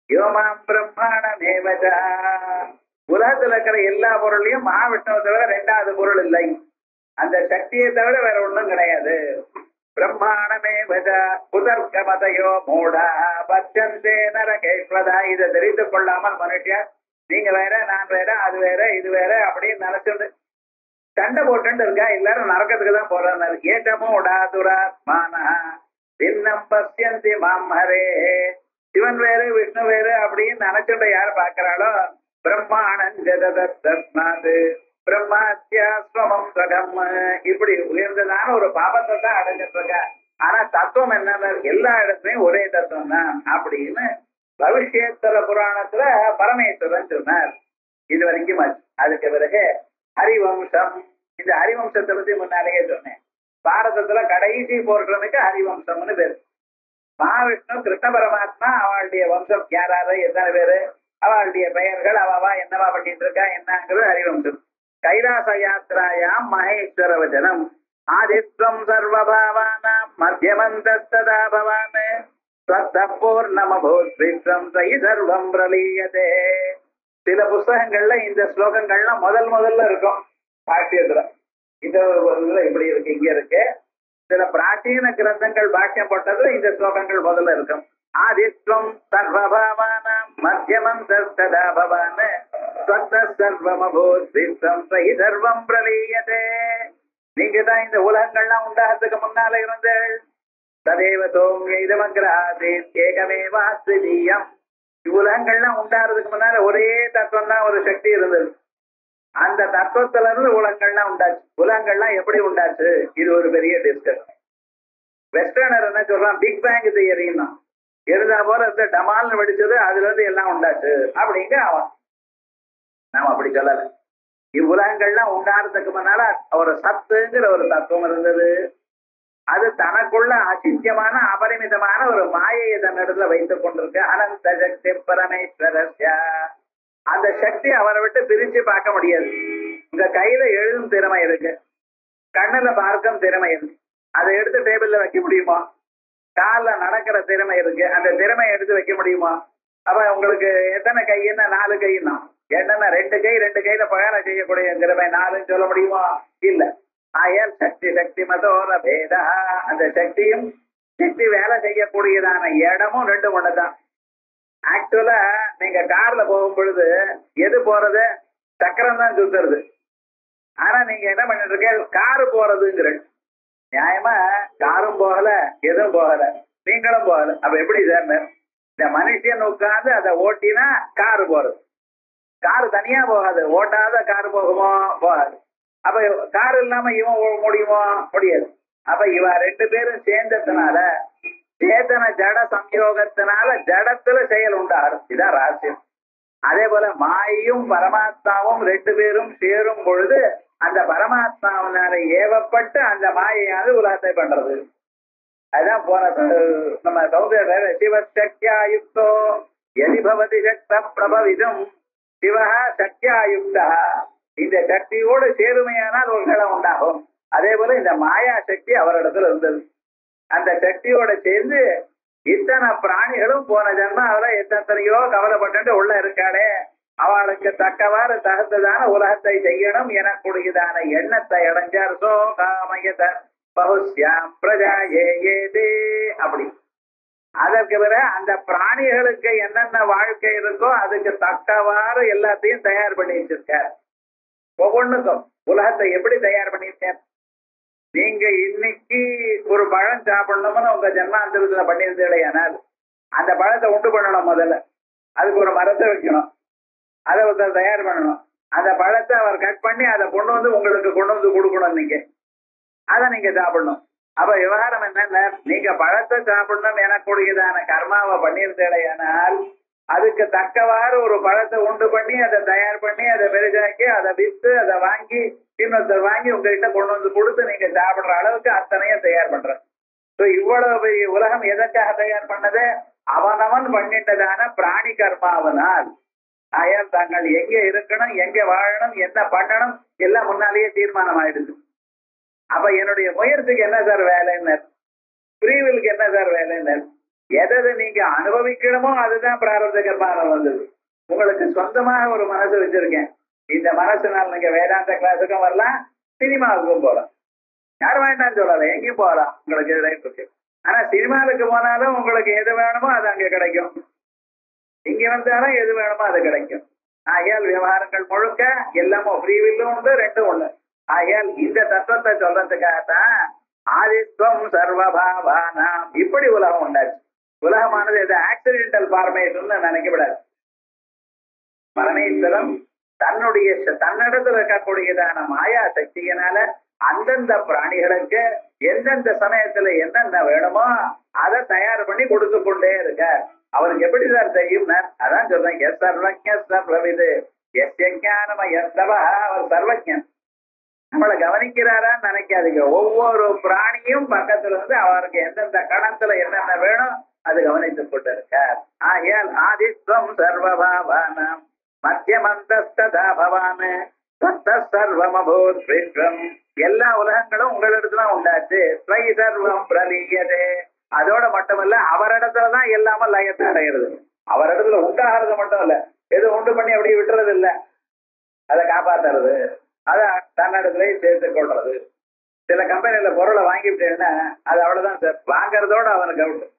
யோமாம் பிரம்மாணமேவசா. உலகத்துல இருக்கிற எல்லா பொருளையும் மகாவிஷ்ணுவை தவிர 2வது பொருள் இல்லை, அந்த சக்தியை தவிர வேற ஒண்ணும் கிடையாது. பிரம்மாணமேவசா குதர்க்கமதயோ மூடா பச்சந்தே நரகேஸ்வதா. இதை தெரிந்து கொள்ளாமல் மனுஷன் நீங்க வேற நான் வேற அது வேற இது வேற அப்படின்னு நினைச்சுட்டு சண்டை போட்டு இருக்கா. எல்லாரும் நரக்கத்துக்கு தான் போறாரு. ஏற்றமோடா துராத்மானா பின்னம் பசியந்தி மாமரே. சிவன் வேறு விஷ்ணு வேறு அப்படின்னு நினைச்சுட்டு யார் பாக்குறாளோ பிரம்மாணஞ்சதஸ்மாது பிரம்மாத்தியாஸ்வமம் சகம், இப்படி உயர்ந்ததான ஒரு பாபத்தை தான் அடைஞ்சிட்டு இருக்க. ஆனா தத்துவம் என்னன்னு, எல்லா இடத்துலயும் ஒரே தத்துவம் தான் அப்படின்னு பவிஷ்யேத்தர புராணத்துல பரமேஸ்வரன் சொன்னார். இது வரைக்கும் அதுக்கு பிறகு ஹரிவம்சம். இந்த ஹரிவம்சத்தை பத்தி முன்னாலேயே சொன்னேன். பாரதத்துல கடைசி போர்க்களனுக்கு ஹரிவம்சம்னு பேரு. மகாவிஷ்ணு கிருஷ்ண பரமாத்மா அவளுடைய வம்சம் யாராரு எத்தனை பேரு, அவளுடைய பெயர்கள், அவவா என்னவா பண்ணிட்டு இருக்கா என்னங்கிறது ஹரிவம்சம். கைலாச யாத்திராயாம் மகேஸ்வர வச்சனம் ஆதித்வம் சர்வபாவானாம் மத்தியமந்தஸ்ததா பவான் ஸ்வத்தபூர்ணமபூத் விஸ்வம் த்வயி சர்வம் பிரலீயதே. சில புஸ்தகங்கள்ல இந்த ஸ்லோகங்கள்லாம் முதல்ல இருக்கும் பாஷ்யத்துல. இந்த இதுல இப்படி இருக்கு, இங்க இருக்கு. சில பிராச்சீன கிரந்தங்கள் பாஷ்யம் போட்டதுல இந்த ஸ்லோகங்கள் முதல்ல இருக்கும். ஆதித்வம் சர்வபாவானாம் மத்தியமந்தஸ்ததா பவான் ஸ்வத்தசர்வமபூத் விஸ்வம் த்வயி சர்வம் பிரலீயதே. நீங்க தான் இந்த உலகங்கள்லாம் உண்டாகிறதுக்கு முன்னால இருந்தேள். ததேவ சௌமிய இதமக்ராசீத் ஏகமேவாத்விதீயம். உலகங்கள்லாம் உண்டாகிறதுக்கு முன்னால ஒரே தத்துவம் தான், ஒரு சக்தி இருந்தது. அந்த தத்துவத்துல இருந்து உலகங்கள்லாம் உண்டாச்சு. உலகங்கள்லாம் எப்படி உண்டாச்சு, இது ஒரு பெரிய டிஸ்கஷன். வெஸ்டர்னர் என்ன சொல்றான், பிக் பேங் தியரின்னா இருந்தா போல இருந்த டமால்னு வெடிச்சது, அதுல இருந்து எல்லாம் உண்டாச்சு அப்படிங்க அவன். நாம அப்படி சொல்லல. இவ்வுலகங்கள்லாம் உண்டாகிறதுக்கு முன்னால ஒரு சத்துங்கிற ஒரு தத்துவம் இருந்தது. அது தனக்குள்ள அசித்தியமான அபரிமிதமான ஒரு மாயையை தன்னிடத்துல வைத்துக் கொண்டிருக்கு. அனந்த சக்தி பரமேஸ்வரஸ்யா. அந்த சக்தி அவரை விட்டு பிரிச்சு பார்க்க முடியாது. உங்க கையில எழுதும் திறமை இருக்கு, கண்ணுல பார்க்கும் திறமை இருக்கு, அதை எடுத்து டேபிள்ல வைக்க முடியுமா? கால்ல நடக்கிற திறமை இருக்கு, அந்த திறமையை எடுத்து வைக்க முடியுமா? அப்ப உங்களுக்கு எத்தனை கைன்னா 4 கைன்னா என்னன்னா 2 கை, 2 கையில வேலை செய்யக்கூடிய திறமை 4ன்னு சொல்ல முடியுமா? இல்ல. ஆயல் சக்தி சக்தி மதோர பேதா. அந்த சக்தியும் சக்தி வேலை செய்யக்கூடியதான இடமும் 2 ஒண்ணுதான். ஆக்சுவலா நீங்க கார்ல போகும் பொழுது எது போறது, சக்கரம் தான் சுத்துறது. ஆனா நீங்க என்ன பண்ணிட்டு இருக்க, காரு போறதுங்கிற. நியாயமா காரும் போகல, எதுவும் போகல, நீங்களும் போகல. அப்ப எப்படி சார்? இந்த மனுஷன் உட்கார்ந்து அதை ஓட்டினா காரு போறது. காரு தனியா போகாது. ஓட்டாத காரு போகுமோ? போகாது. அப்ப கார் இல்லாம இவன் முடியுமோ? முடியாது. அப்ப இவ 2 பேரும் சேர்ந்ததுனால, சேதன ஜட சம்யோகத்தினால ஜடத்துல செயல் உண்டாகும். இதான் ரகசியம். அதே போல மாயையும் பரமாத்மாவும் 2 பேரும் சேரும் பொழுது அந்த பரமாத்மாவினால ஏவப்பட்டு அந்த மாயையானது உலகத்தை பண்றது. அதுதான் போன நம்ம சௌந்தர சிவசக்தியாயுக்தோ எதிபவதி சக்த பிரபவிதம் சிவா சக்தியாயுக்தா. இந்த சக்தியோடு சேருமையானால் ஒரு நிலம் உண்டாகும். அதே போல இந்த மாயா சக்தி அவரிடத்துல இருந்தது. அந்த சக்தியோட சேர்ந்து இத்தனை பிராணிகளும் போன ஜன்மாவில எத்தனையோ கவலைப்பட்டு உள்ள இருக்காளே, அவளுக்கு தக்கவாறு தகுந்ததான உலகத்தை செய்யணும் எனக்கூடியதான எண்ணத்தை அடைஞ்சார். சோ காமயத பகுஸ்யாம் பிரஜா ஏதே. அப்படி அதற்கு பிறகு அந்த பிராணிகளுக்கு என்னென்ன வாழ்க்கை இருக்கோ அதுக்கு தக்கவாறு எல்லாத்தையும் தயார் பண்ணி வச்சிருக்கார். ஒவ்வொன்றுக்கும் உலகத்தை எப்படி தயார் பண்ணியிருக்கார். நீங்க இன்னைக்கு ஒரு பழம் சாப்பிடணும்னு உங்க ஜன்மாந்தரத்துல பண்ணியிருந்தீங்களேயானால் அந்த பழத்தை உண்டு பண்ணணும். முதல்ல அதுக்கு ஒரு மரத்தை வைக்கணும், அதை ஒருத்தர் தயார் பண்ணணும். அந்த பழத்தை அவர் கட் பண்ணி அதை கொண்டு வந்து உங்களுக்கு கொண்டு வந்து கொடுக்கணும். நீங்க அதை நீங்க சாப்பிடணும். அப்ப விவகாரம் என்னன்னா, நீங்க பழத்தை சாப்பிடணும் எனக்கூடியதான கர்மாவை பண்ணியிருந்தேனால் அதுக்கு தக்கவாறு ஒரு பழத்தை உண்டு பண்ணி அதை தயார் பண்ணி அதை பெரிதாக்கி அதை வித்து அதை வாங்கி இன்னொருத்தர் வாங்கி உங்ககிட்ட கொண்டு வந்து கொடுத்து நீங்க சாப்பிடுற அளவுக்கு அத்தனையும் தயார் பண்ற. இவ்வளவு பெரிய உலகம் எதற்காக தயார் பண்ணது? அவனவன் பண்ணிட்டதான பிராணி கர்மாவனால். ஆயால் தாங்கள் எங்க இருக்கணும், எங்க வாழணும், என்ன பண்ணணும் எல்லாம் முன்னாலேயே தீர்மானம் ஆயிடுது. அப்ப என்னுடைய முயற்சிக்கு என்ன சார் வேலைன்னு, ஃப்ரீவிலுக்கு என்ன சார் வேலைன்னு, எதை நீங்க அனுபவிக்கணுமோ அதுதான் பிராரப்த கர்மாவில் வந்தது. உங்களுக்கு சொந்தமாக ஒரு மனசு வச்சிருக்கேன். இந்த மனசுனால் நீங்க வேதாந்த கிளாஸுக்கும் வரலாம், சினிமாவுக்கும் போகலாம். யாரும் வேண்டாம் சொல்லல, எங்கேயும் போகலாம், உங்களுக்கு இது ரைட் இருக்கு. ஆனா சினிமாவுக்கு போனாலும் உங்களுக்கு எது வேணுமோ அது அங்க கிடைக்கும், இங்க வந்தாலும் எது வேணுமோ அது கிடைக்கும். ஆகையால் விவகாரங்கள் முழுக்க எல்லாமோ ஃப்ரீவில்லும் உண்டு, 2 ஒண்ணு. ஆகையால் இந்த தத்துவத்தை சொல்றதுக்காகத்தான் ஆதித்வம் சர்வபாவானாம் இப்படி உலகம் உண்டாச்சு. உலகமானது எது ஆக்சிடென்டல் ஃபார்மேஷன் நினைக்கப்படாது. பரமேஸ்வரன் தன்னிடத்துல இருக்கக்கூடியதான மாயா சக்தியினால அந்தந்த பிராணிகளுக்கு எந்தெந்த சமயத்துல என்னென்ன வேணுமோ அதை தயார் பண்ணி கொடுத்து கொண்டே இருக்க. அவருக்கு எப்படி சார் தெரியும்? அதான் சொல்றேன், எஸ் சர்வஜ சர்வவிது எஸ் ஞானம எஸ்தவ. அவர் சர்வஜன். நம்மளை கவனிக்கிறாரான்னு நினைக்காதீங்க. ஒவ்வொரு பிராணியும் பக்கத்துல இருந்து அவருக்கு எந்தெந்த கணத்துல என்னென்ன வேணும் அது கவனித்துக் கொண்டு இருக்கார். ஆயால் ஆதித்வம் சர்வபாவானாம் மத்தியமந்தஸ்ததா பவான் சர்வமபூத் விஸ்வம். எல்லா உலகங்களும் உங்களிடத்துல உண்டாச்சு. ஸ்வை சர்வம் பிரலீயதே. அதோட மட்டுமல்ல, அவரிடத்துலதான் எல்லாமே லயத்தை அடைகிறது. அவரிடத்துல உண்டாகிறது மட்டும் இல்ல, எது உண்டு பண்ணி அப்படியே விட்டுறது இல்ல, அதை காப்பாத்துறது, அதை தன்னிடத்துலயும் சேர்த்து கொள்றது. சில கம்பெனில பொருளை வாங்கிவிட்டேன்னா அது அவ்வளவுதான் சார், வாங்கறதோட அவனுக்கு அவுட்.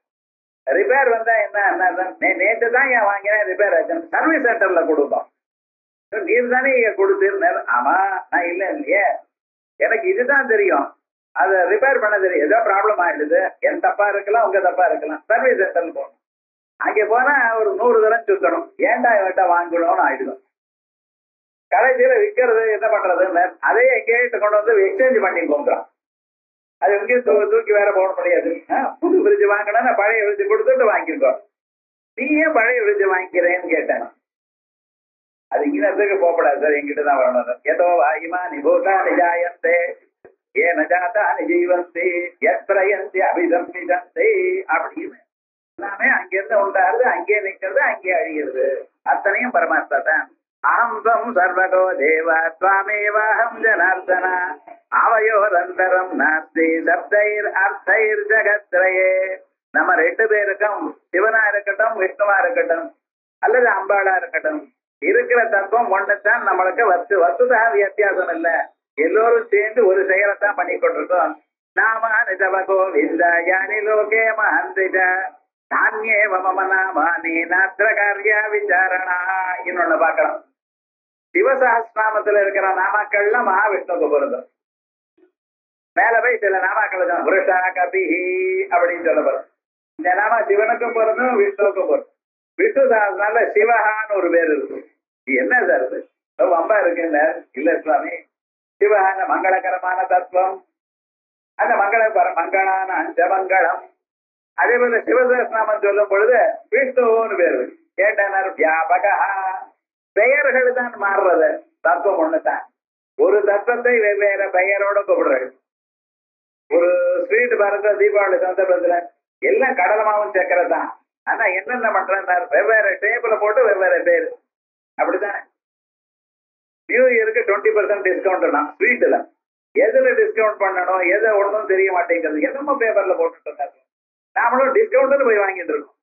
ரிப்பேர் வந்தா என்ன, நேற்று தான் ஏன் வாங்கினேன் ரிப்பேர் ஆச்சு, சர்வீஸ் சென்டர்ல கொடுப்போம். நீர் தானே கொடுத்துருந்தாரு. ஆமா, நான் இல்ல இல்லையே, எனக்கு இதுதான் தெரியும், அதை ரிப்பேர் பண்ண தெரியும். ஏதோ ப்ராப்ளம் ஆயிடுது, என் தப்பா இருக்கலாம், உங்க தப்பா இருக்கலாம், சர்வீஸ் சென்டர்ல போகணும். அங்கே போனா ஒரு 100 தரம் சுத்தணும், ஏன்டா இவன்ட்ட வாங்கணும்னு ஆயிடுது. கடைசியில விற்கிறது என்ன பண்றதுன்னு அதே எங்கேயிட்டு கொண்டு வந்து எக்ஸ்சேஞ்ச் பண்ணி போங்கிறான். அது எங்கேயும் தூக்கி வேற போட முடியாது. புது ஃப்ரிட்ஜ் வாங்கினா பழைய ஃப்ரிட்ஜ் கொடுத்துட்டு வாங்கிக்கோ. நீ ஏன் பழைய ஃப்ரிட்ஜ் வாங்கிக்கிறேன்னு கேட்டேன். அது இங்கத்துக்கு போகப்படாது சார், எங்கிட்ட தான் வரணும். ஏதோ வாயுமா நிபூதா நிஜாயந்தே ஏன ஜாதா நிஜீவந்தி எத்ரயந்தி அபிசம்பிதந்தி அப்படின்னு எல்லாமே அங்கிருந்து உண்டாருது, அங்கே நிற்கிறது, அங்கே அழிகிறது. அத்தனையும் பரமாத்மா தான். அகம் துவம் சர்வகோ தேவா துவாமேவாஹம் ஜனார்தன அவயோரந்தரம் நாஸ்தி சப்தைர் அர்த்தைர் ஜகத்ரயே. நம்ம 2 பேருக்கும், சிவனா இருக்கட்டும் விஷ்ணுவா இருக்கட்டும் அல்லது அம்பாளா இருக்கட்டும், இருக்கிற தத்துவம் ஒண்ணுதான். நம்மளுக்கு வசுதா வித்தியாசம் இல்ல, எல்லோரும் சேர்ந்து ஒரு செயலைத்தான் பண்ணி கொண்டிருக்கோம். நாம நிஜவ கோவிந்த யானி லோகே மஹந்திஜ தானியே மம நாமானி நாத்திர காரியா விசாரணா. இன்னொன்னு பார்க்கலாம், சிவசஹஸ்ரநாமத்துல இருக்கிற நாமாக்கள்லாம் மகாவிஷ்ணுக்கு பொருந்தும். மேல போய் சில நாமாக்கள் தான் புருஷா கபிஹி அப்படின்னு சொல்லப்படும். இந்த நாமா சிவனுக்கும் பொருந்தும் விஷ்ணுவுக்கும் பொருந்தும். விஷ்ணு சஹஸ்ரநாமத்துல சிவஹான்னு ஒரு பேர் இருக்கு. என்ன சார் இது வம்பா இருக்குல்ல? இல்ல சுவாமி, சிவஹான மங்களகரமான தத்துவம், அந்த மங்களான அஞ்சமங்களம். அதே போல சிவசஹஸ்ரநாமம் சொல்லும் பொழுது விஷ்ணுன்னு பேரு. கேட்டனர் வியாபகா. பெயர்கள் தான் மாறுறது, தத்துவம் ஒண்ணுதான். ஒரு தத்துவத்தை வெவ்வேறு பெயரோட கூப்பிடுறது. ஒரு ஸ்வீட் பாருங்க, தீபாவளி சந்தர்ப்பத்துல எல்லாம் கடலமாவும் சக்கரை தான். ஆனா என்னென்ன பண்றாரு, வெவ்வேறு டேபிள போட்டு வெவ்வேறு பேரு. அப்படித்தானே நியூ இயருக்கு 20% டிஸ்கவுண்ட் ஸ்வீட்ல. எதுல டிஸ்கவுண்ட் பண்ணணும், எதை ஒண்ணும் தெரிய மாட்டேங்கிறது, என்னமோ பேப்பர்ல போட்டுட்டு இருக்காரு. நாமளும் டிஸ்கவுண்ட் போய் வாங்கிட்டு இருக்கோம்.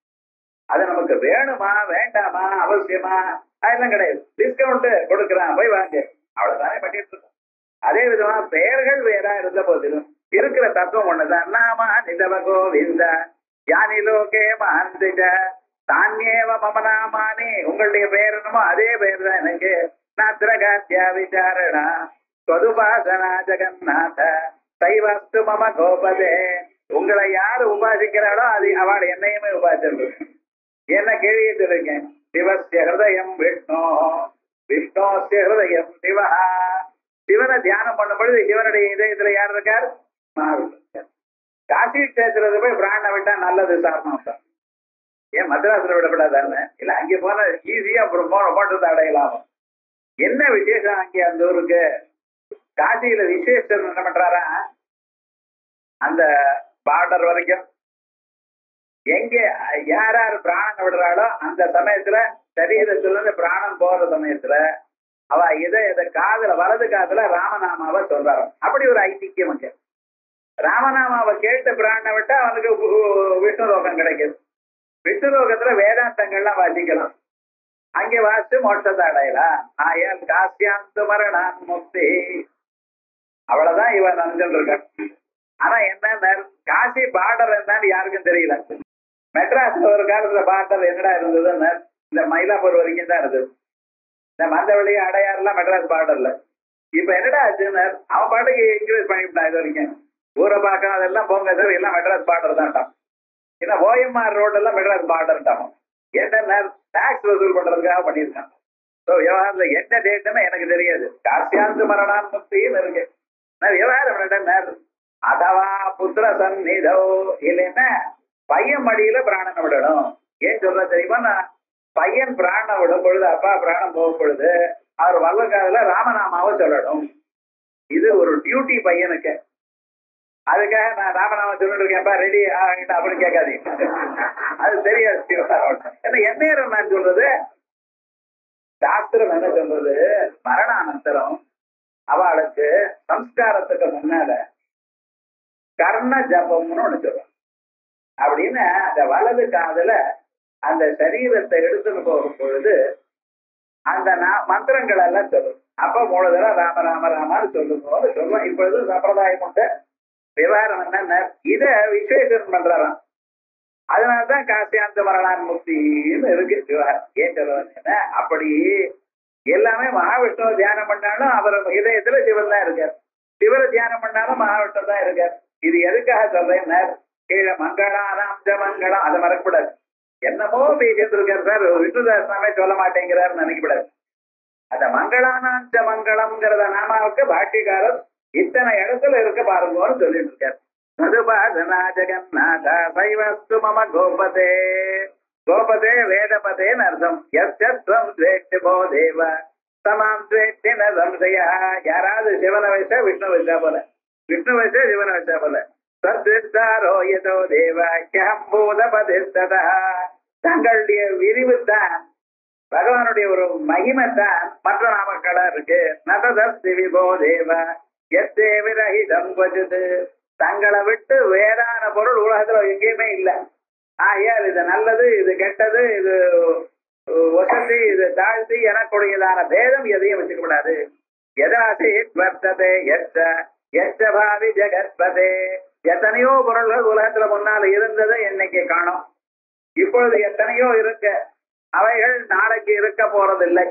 அது நமக்கு வேணுமா வேண்டாமா அவசியமா அதெல்லாம் கிடையாது. டிஸ்கவுண்ட் கொடுக்குறான், போய் வாங்க, அவ்வளவுதானே பண்ணிட்டு இருக்கோம். அதே விதமா பெயர்கள் வேறா இருந்த போதிலும் இருக்கிற தத்துவம் ஒண்ணுதான். நாம நிதவ கோவிந்த யானி லோகே மஹந்திஜ தானியேவ மம நாமானி. உங்களுடைய பெயர் என்னமோ அதே பெயர் தான் எனக்கு. நாத்ரகாத்யா விசாரணா ஸ்வதுபாசனா ஜெகநாத சைவஸ்து மம கோபதே. உங்களை யாரு உபாசிக்கிறாளோ அது அவள் என்னையுமே உபாசிச்சிருக்கு. என்ன கேள்விட்டு இருக்கேன். சிவஸ்ய ஹிருதயம் விஷ்ணு விஷ்ணோஸ்ய ஹிருதயம் சிவா. சிவனை தியானம் பண்ணும் பொழுது சிவனுடைய இதயத்துல யார் இருக்கார்? மகாவிஷ்ணு. காசி கஷேத்திரத்தை போய் பிராண விட்டா நல்லது சாரணம் தான். ஏன் மദ്രാஸ்ல விடப்படாதான்னு இல்ல, அங்கே போனா ஈஸியா அப்புறம் போட்டதை அடையலாம். என்ன விசேஷம் அங்கே அந்த ஊருக்கு? காசியில விசேஷம் என்ன பண்றாரா, அந்த பார்டர் வரைக்கும் எங்க யார் யார் பிராணம் விடுறாளோ அந்த சமயத்துல சரீரத்துல இருந்து பிராணம் போற சமயத்துல அவ இதை காதுல வலது காதுல ராமநாமாவை சொல்றாரு. அப்படி ஒரு ஐதிக்கியம் அங்க. ராமநாமாவை கேட்டு பிராணம் விட்டா அவனுக்கு விஷ்ணு லோகம் கிடைக்குது. விஷ்ணு லோகத்துல வேதாந்தங்கள்லாம் வாசிக்கலாம். அங்கே வாசிச்சு மோட்சத்தை அடையலாம். ஆயால் காசியாந்து மரணான் முக்தி. அவ்வளவுதான் இவன் நினைச்சுட்டு இருக்கான். ஆனா என்ன, காசி பார்டர் என்னன்னு யாருக்கும் தெரியல. மெட்ராஸ்ல ஒரு காலத்துல பார்டர் என்னடா இருந்ததுன்னு இந்த மயிலாப்பூர் வரைக்கும் தான் இருந்தது. இந்த மந்தவெளி அடையாறுலாம் மெட்ராஸ் பார்டர்ல. இப்ப என்னடா ஆச்சுன்னு அவன் பாட்டுக்கு இன்க்ரீஸ் பண்ணிவிட்டான். இது வரைக்கும் ஊரை பார்க்க அதெல்லாம் போங்க சார், எல்லாம் மெட்ராஸ் பார்டர் தான்ட்டான். ஏன்னா ஓஎம்ஆர் ரோடு எல்லாம் மெட்ராஸ் பார்டர்ட்டான். என்ன டாக்ஸ் வசூல் பண்றதுக்காக பண்ணியிருக்கான். ஸோ விவகாரத்துல என்ன டேட்டுன்னு எனக்கு தெரியாது. காசியாந்து மரணான் முக்தின்னு இருக்கு. நான் விவகாரம் அதவா புத்திர சந்நிதோ இல்லைன்னா பையன் மடியில பிராணனை விடணும். ஏன் சொல்ற தெரியுமா, நான் பையன் பிராணம் விடும் பொழுது, அப்பா பிராணம் போகும் பொழுது அவர் வல்லக்காதுல ராமநாமாவை சொல்லணும். இது ஒரு டியூட்டி பையனுக்கு. அதுக்காக நான் ராமநாமம் சொல்லிட்டு இருக்கேன்ப்பா ரெடி ஆகிட்ட அப்படின்னு கேட்காதீங்க. அது தெரியாது. ஏன்னா எந்நேரம் நான் சொல்றது சாஸ்திரம் என்ன சொல்றது, மரணானந்தரம் அவளுக்கு சம்ஸ்காரத்துக்கு முன்னால கர்ண ஜபம்னு ஒண்ணு சொல்றோம். அப்படின்னு அந்த வலது காதுல அந்த சரீரத்தை எடுத்துட்டு போகும் பொழுது அந்த மந்திரங்கள் எல்லாம் சொல்லும். அப்ப 3 தடவை ராம ராம ராமான்னு சொல்லுங்க சொல்லுவோம். இப்பொழுது சம்பிரதாயம் கொண்ட விவகாரம் என்ன, இத விஸ்வேஸ்வரன் பண்றாராம். அதனாலதான் காசியாந்த மரணான் முக்தின்னு இருக்கு விவகாரம். ஏன் சொல்லுவாங்க, அப்படி எல்லாமே மகாவிஷ்ணுவை தியானம் பண்ணாலும் அவர் இதயத்துல சிவன் தான் இருக்கார், சிவரை தியானம் பண்ணாலும் மகாவிஷ்ணு தான் இருக்கார். இது எதுக்காக சொல்றேன், கீழே மங்களானாம் மங்களம் அதை மறக்கப்படாது. என்னமோ பேசிட்டு இருக்காரு சார், விஷ்ணுதாசனாமே சொல்ல மாட்டேங்கிறாருன்னு நினைக்கப்படாது. அந்த மங்களானாஞ்ச மங்களம்ங்கிறத நாமாவுக்கு பாட்டிக்காரர் இத்தனை இடத்துல இருக்க பாருங்கன்னு சொல்லிட்டு இருக்காரு. மதுபாசனா ஜெகநாத சைவஸ்து மம கோபதே, கோபதே வேதபதேன்னு அர்த்தம். எஸ்வம் துவேஷ்டி போ தேவ சமாம் துவேஷ்டி ந சம்சயா. யாராவது சிவனை வச்சா விஷ்ணு வச்சா போல, விஷ்ணு வச்சா சிவனை வச்சா போல. சத்விஸ்தாரோ யதோ தேவாக்கியம் பூதபதிஸ்ததா. தங்களுடைய விரிவு தான் பகவானுடைய ஒரு மகிமை தான் மற்ற நாமக்களா இருக்கு. நததஸ்தி விபோ தேவ எத்தே விரஹிதம் கொஜுது. தங்களை விட்டு வேறான பொருள் உலகத்துல எங்கேயுமே இல்லை. ஆகையால் இது நல்லது, இது கெட்டது, இது வசதி, இது தாழ்த்தி எனக்குடையதான பேதம் எதையும் வச்சுக்க கூடாது. எதாசி வர்த்ததே எச்ச பாவி ஜெகத்பதே. எத்தனையோ பொருள்கள் உலகத்துல முன்னால இருந்தது, இன்னைக்கு காணோம். இப்பொழுது எத்தனையோ இருக்க, அவைகள் நாளைக்கு இருக்க போறதில்லை.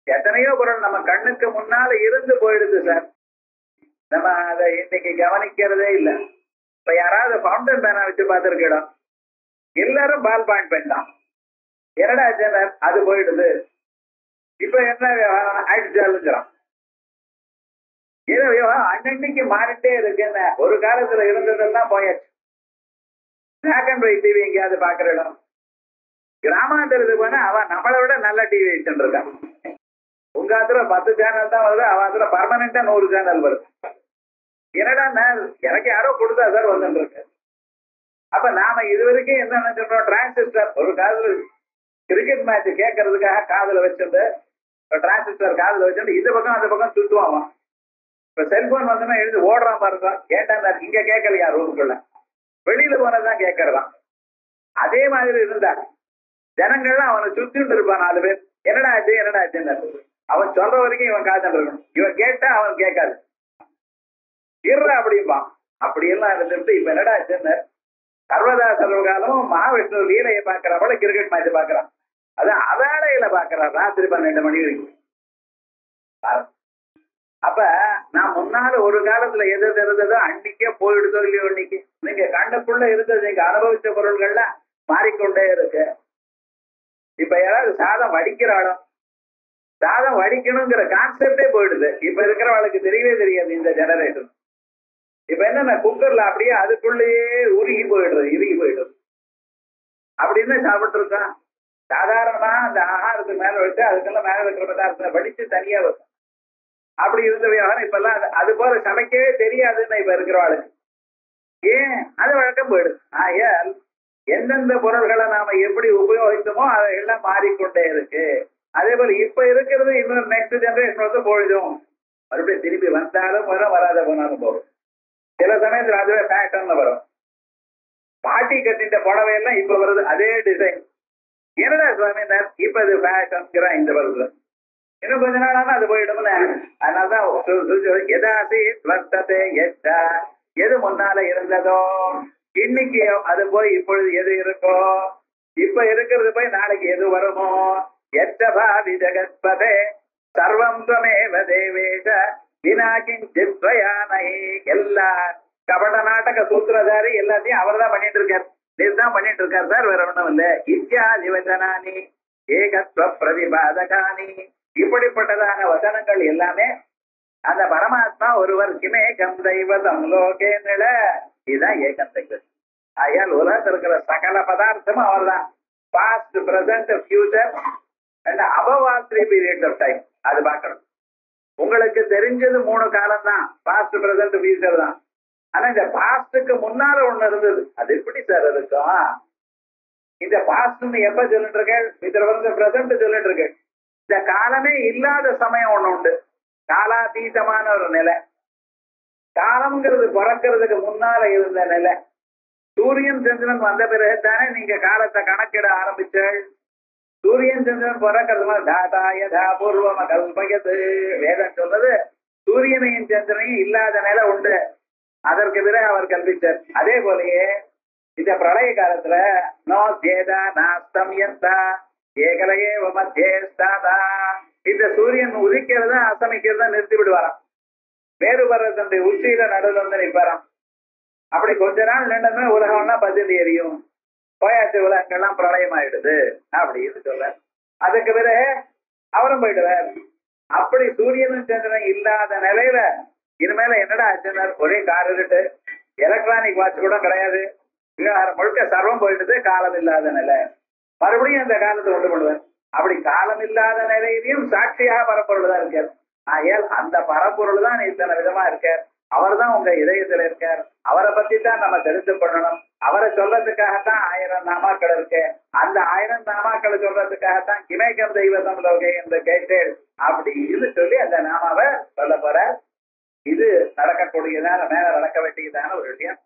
எத்தனையோ பொருள் நம்ம கண்ணுக்கு முன்னால இருந்து போயிடுது சார், நம்ம அதை இன்னைக்கு கவனிக்கிறதே இல்லை. இப்ப யாராவது ஃபவுண்டன் பேனா வச்சு பார்த்துருக்கோம், எல்லாரும் பால் பாயிண்ட் பென் தான். என்னடா ஜெனர் அது போயிடுது. இப்ப என்ன விவகாரம் ஆயிடுச்சாலுங்கிறோம். ஏதோ விவகாரம் அன்னன்னைக்கு மாறிட்டே இருக்குன்னு. ஒரு காலத்துல இருந்ததெல்லாம் போயாச்சு. பிளாக் அண்ட் ஒயிட் டிவி எங்கேயாவது பாக்குற இடம், கிராமாந்தரத்துக்கு போனா அவன் நம்மளை விட நல்ல டிவி வச்சுட்டு இருக்கான். உங்க ஆத்துல 10 சேனல் தான் வருது, அவன் ஆத்துல பர்மனண்டா 100 சேனல் வருது. என்னடா எனக்கு யாரோ கொடுத்தா சார் வந்துட்டு இருக்கு. அப்ப நாம இது வரைக்கும் என்ன நினைச்சிட்டோம், டிரான்சிஸ்டர். ஒரு காதுல கிரிக்கெட் மேட்ச் கேட்கறதுக்காக காதுல வச்சுட்டு டிரான்சிஸ்டர் காதுல வச்சுட்டு இந்த பக்கம் அந்த பக்கம் சுத்துவான். இப்ப செல்போன் வந்தோம்னா எழுதி ஓடுறான் பாருங்க. கேட்டா இங்க கேட்கலையா, ரூமுக்குள்ள வெளியில போனதான் கேட்கறதான். அதே மாதிரி இருந்தா ஜனங்கள்லாம் அவனை சுத்திட்டு இருப்பான் 4 பேர். என்னடா ஆச்சு என்னடா ஆச்சுன்னு அவன் சொல்ற வரைக்கும் இவன் காத்துட்டு இருக்கணும். இவன் கேட்டா அவன் கேட்காது, இருற அப்படிம்பான். அப்படியெல்லாம் இருந்துட்டு இப்ப என்னடா ஆச்சுன்னு சர்வதா சர்வகாலமும் மகாவிஷ்ணு லீலையை பாக்குறப்பல கிரிக்கெட் மேட்ச் பாக்குறான். அது அவேளையில பாக்குறான், ராத்திரி 12 மணி வரைக்கும். அப்ப நான் முன்னால ஒரு காலத்துல எது இருந்ததோ அன்னைக்கே போயிடுதோ இல்லையோ, இன்னைக்கு நீங்க கண்ணுக்குள்ள இருந்தது, நீங்க அனுபவிச்ச பொருள்கள்லாம் மாறிக்கொண்டே இருக்கு. இப்ப யாராவது சாதம் வடிக்கிறாளோ, சாதம் வடிக்கணுங்கிற கான்செப்டே போயிடுது. இப்ப இருக்கிறவளுக்கு தெரியவே தெரியாது இந்த ஜெனரேஷன். இப்ப என்னன்னா குக்கர்ல அப்படியே அதுக்குள்ளேயே இறுகி போயிடுறது அப்படின்னு சாப்பிட்டு இருக்கான். சாதாரணமா அந்த ஆகாரத்துக்கு மேல வச்சு அதுக்கெல்லாம் மேல இருக்கிற பதார்த்தத்தை வடிச்சு தனியா வைக்கும். அப்படி இருந்த விவகாரம் இப்ப எல்லாம் அது போல சமைக்கவே தெரியாதுன்னு இப்ப இருக்கிறவாளுக்கு. ஏன் அது வழக்கம் போயிடுது. ஆகையால் எந்தெந்த பொருள்களை நாம எப்படி உபயோகித்தோமோ அதை எல்லாம் மாறிக்கொண்டே இருக்கு. அதே போல இப்ப இருக்கிறது இன்னொரு நெக்ஸ்ட் ஜெனரேஷன் வந்து போயிடும். மறுபடியும் திரும்பி வந்தாலும் வரும், வராத போனாலும் போகும். சில சமயத்துல அதுவே பேட்டர்ன்ல வரும். பாட்டி கட்டிட்ட புடவையெல்லாம் இப்ப வருது அதே டிசைன். என்னடா சுவாமினார் இப்ப இது பேட்டர்ன்கிறான் இந்த வருது. இன்னும் கொஞ்ச நாள் ஆனா அது போயிடும்ல. அதனாலதான் எதாசி வர்த்ததே எச்சா. எது முன்னால இருந்ததோ இன்னைக்கு அது போய் இப்பொழுது எது இருக்கோ, இப்ப இருக்கிறது போய் நாளைக்கு எது வருமோ. எச்சபாவி ஜெகத்பதே சர்வம் துவமேவ தேவேஷ வினா கிஞ்சித் த்வயானை. எல்லா கபட நாடக சூத்திரதாரி எல்லாத்தையும் அவர் தான் பண்ணிட்டு இருக்கார், நீர்தான் பண்ணிட்டு இருக்கார் சார், வேற ஒண்ணும் இல்ல. இத்தியாதி வச்சனானி ஏகத்வ பிரதிபாதகானி. இப்படிப்பட்டதான வசனங்கள் எல்லாமே அந்த பரமாத்மா ஒருவர் கிமேகம் தெய்வதம் லோகே நில. இதுதான் ஏகம் தெய்வம். ஆயால் உலகத்தில் இருக்கிற சகல பதார்த்தமும் அவர் தான். Past, present, future and above all 3 periods of time அது பார்க்கணும். உங்களுக்கு தெரிஞ்சது 3 காலம் தான், பாஸ்ட் பிரசன்ட் ஃபியூச்சர் தான். ஆனா இந்த பாஸ்டுக்கு முன்னால ஒண்ணு இருந்தது, அது எப்படி சார் இருக்கும்? இந்த பாஸ்ட்னு எப்ப சொல்லிட்டு இருக்கேன், இந்த பிரசன்ட் சொல்லிட்டு இருக்கேன். இந்த காலமே இல்லாத சமயம் ஒண்ணு உண்டு, காலாதீதமான ஒரு நிலை. காலம்ங்கிறது பிறக்கிறதுக்கு முன்னால இருந்த நிலை. சூரியன் சந்திரன் வந்த பிறகு தானே நீங்க காலத்தை கணக்கிட ஆரம்பிச்சீர்கள். சூரியன் சந்திரன் பிறக்கிறது தாதாயதா பூர்வம கல்பயது வேதம் சொன்னது. சூரியனையும் சந்திரனையும் இல்லாத நிலை உண்டு, அதற்கு பிறகு அவர் கல்பிச்சார். அதே போலயே இந்த பிரளய காலத்துல நோ ஜேதா நாஸ்தம் யந்தா ஏகலையே மத்தியஸ்தாதா, இந்த சூரியன் உதிக்கிறதா அசமிக்கிறதா நிறுத்தி விடுவாராம். வேறுபடுறதுடைய உச்சியில நடுவில் வந்து நிற்பாராம். அப்படி கொஞ்ச நாள் நின்றுமே உலகம்லாம் பதில் எரியும், போயாச்சு உலகங்கள்லாம் பிரளயம் ஆயிடுது அப்படின்னு சொல்ல. அதுக்கு பிறகு அவரும் போயிடுவார். அப்படி சூரியனும் சந்திரன் இல்லாத நிலையில இனிமேல என்னடா ஆச்சுன்னா ஒரே கார் இருட்டு, எலக்ட்ரானிக் வாட்ச் கூட கிடையாது, விவகாரம் முழுக்க சர்வம் போயிடுது, காலம் இல்லாத நிலை. மறுபடியும் அந்த காலத்தை கொண்டு பண்ணுவார். அப்படி காலம் இல்லாத நிலையிலையும் சாட்சியாக பரப்பொருள் தான் இருக்கார். ஆகையால் அந்த பரப்பொருள் தான் இத்தனை விதமா இருக்கார். அவர் தான் உங்க இதயத்துல இருக்கார். அவரை பத்தி தான் நம்ம தெரிந்து பண்ணணும். அவரை சொல்றதுக்காகத்தான் 1000 நாமாக்கள் இருக்கு. அந்த 1000 நாமாக்களை சொல்றதுக்காகத்தான் கிமேகம் தெய்வதம் லோகே என்று கேட்டேன் அப்படின்னு சொல்லி அந்த நாமாவை சொல்ல போற. இது நடக்கக்கூடியதான மேல நடக்க வேண்டியதான ஒரு விஷயம்.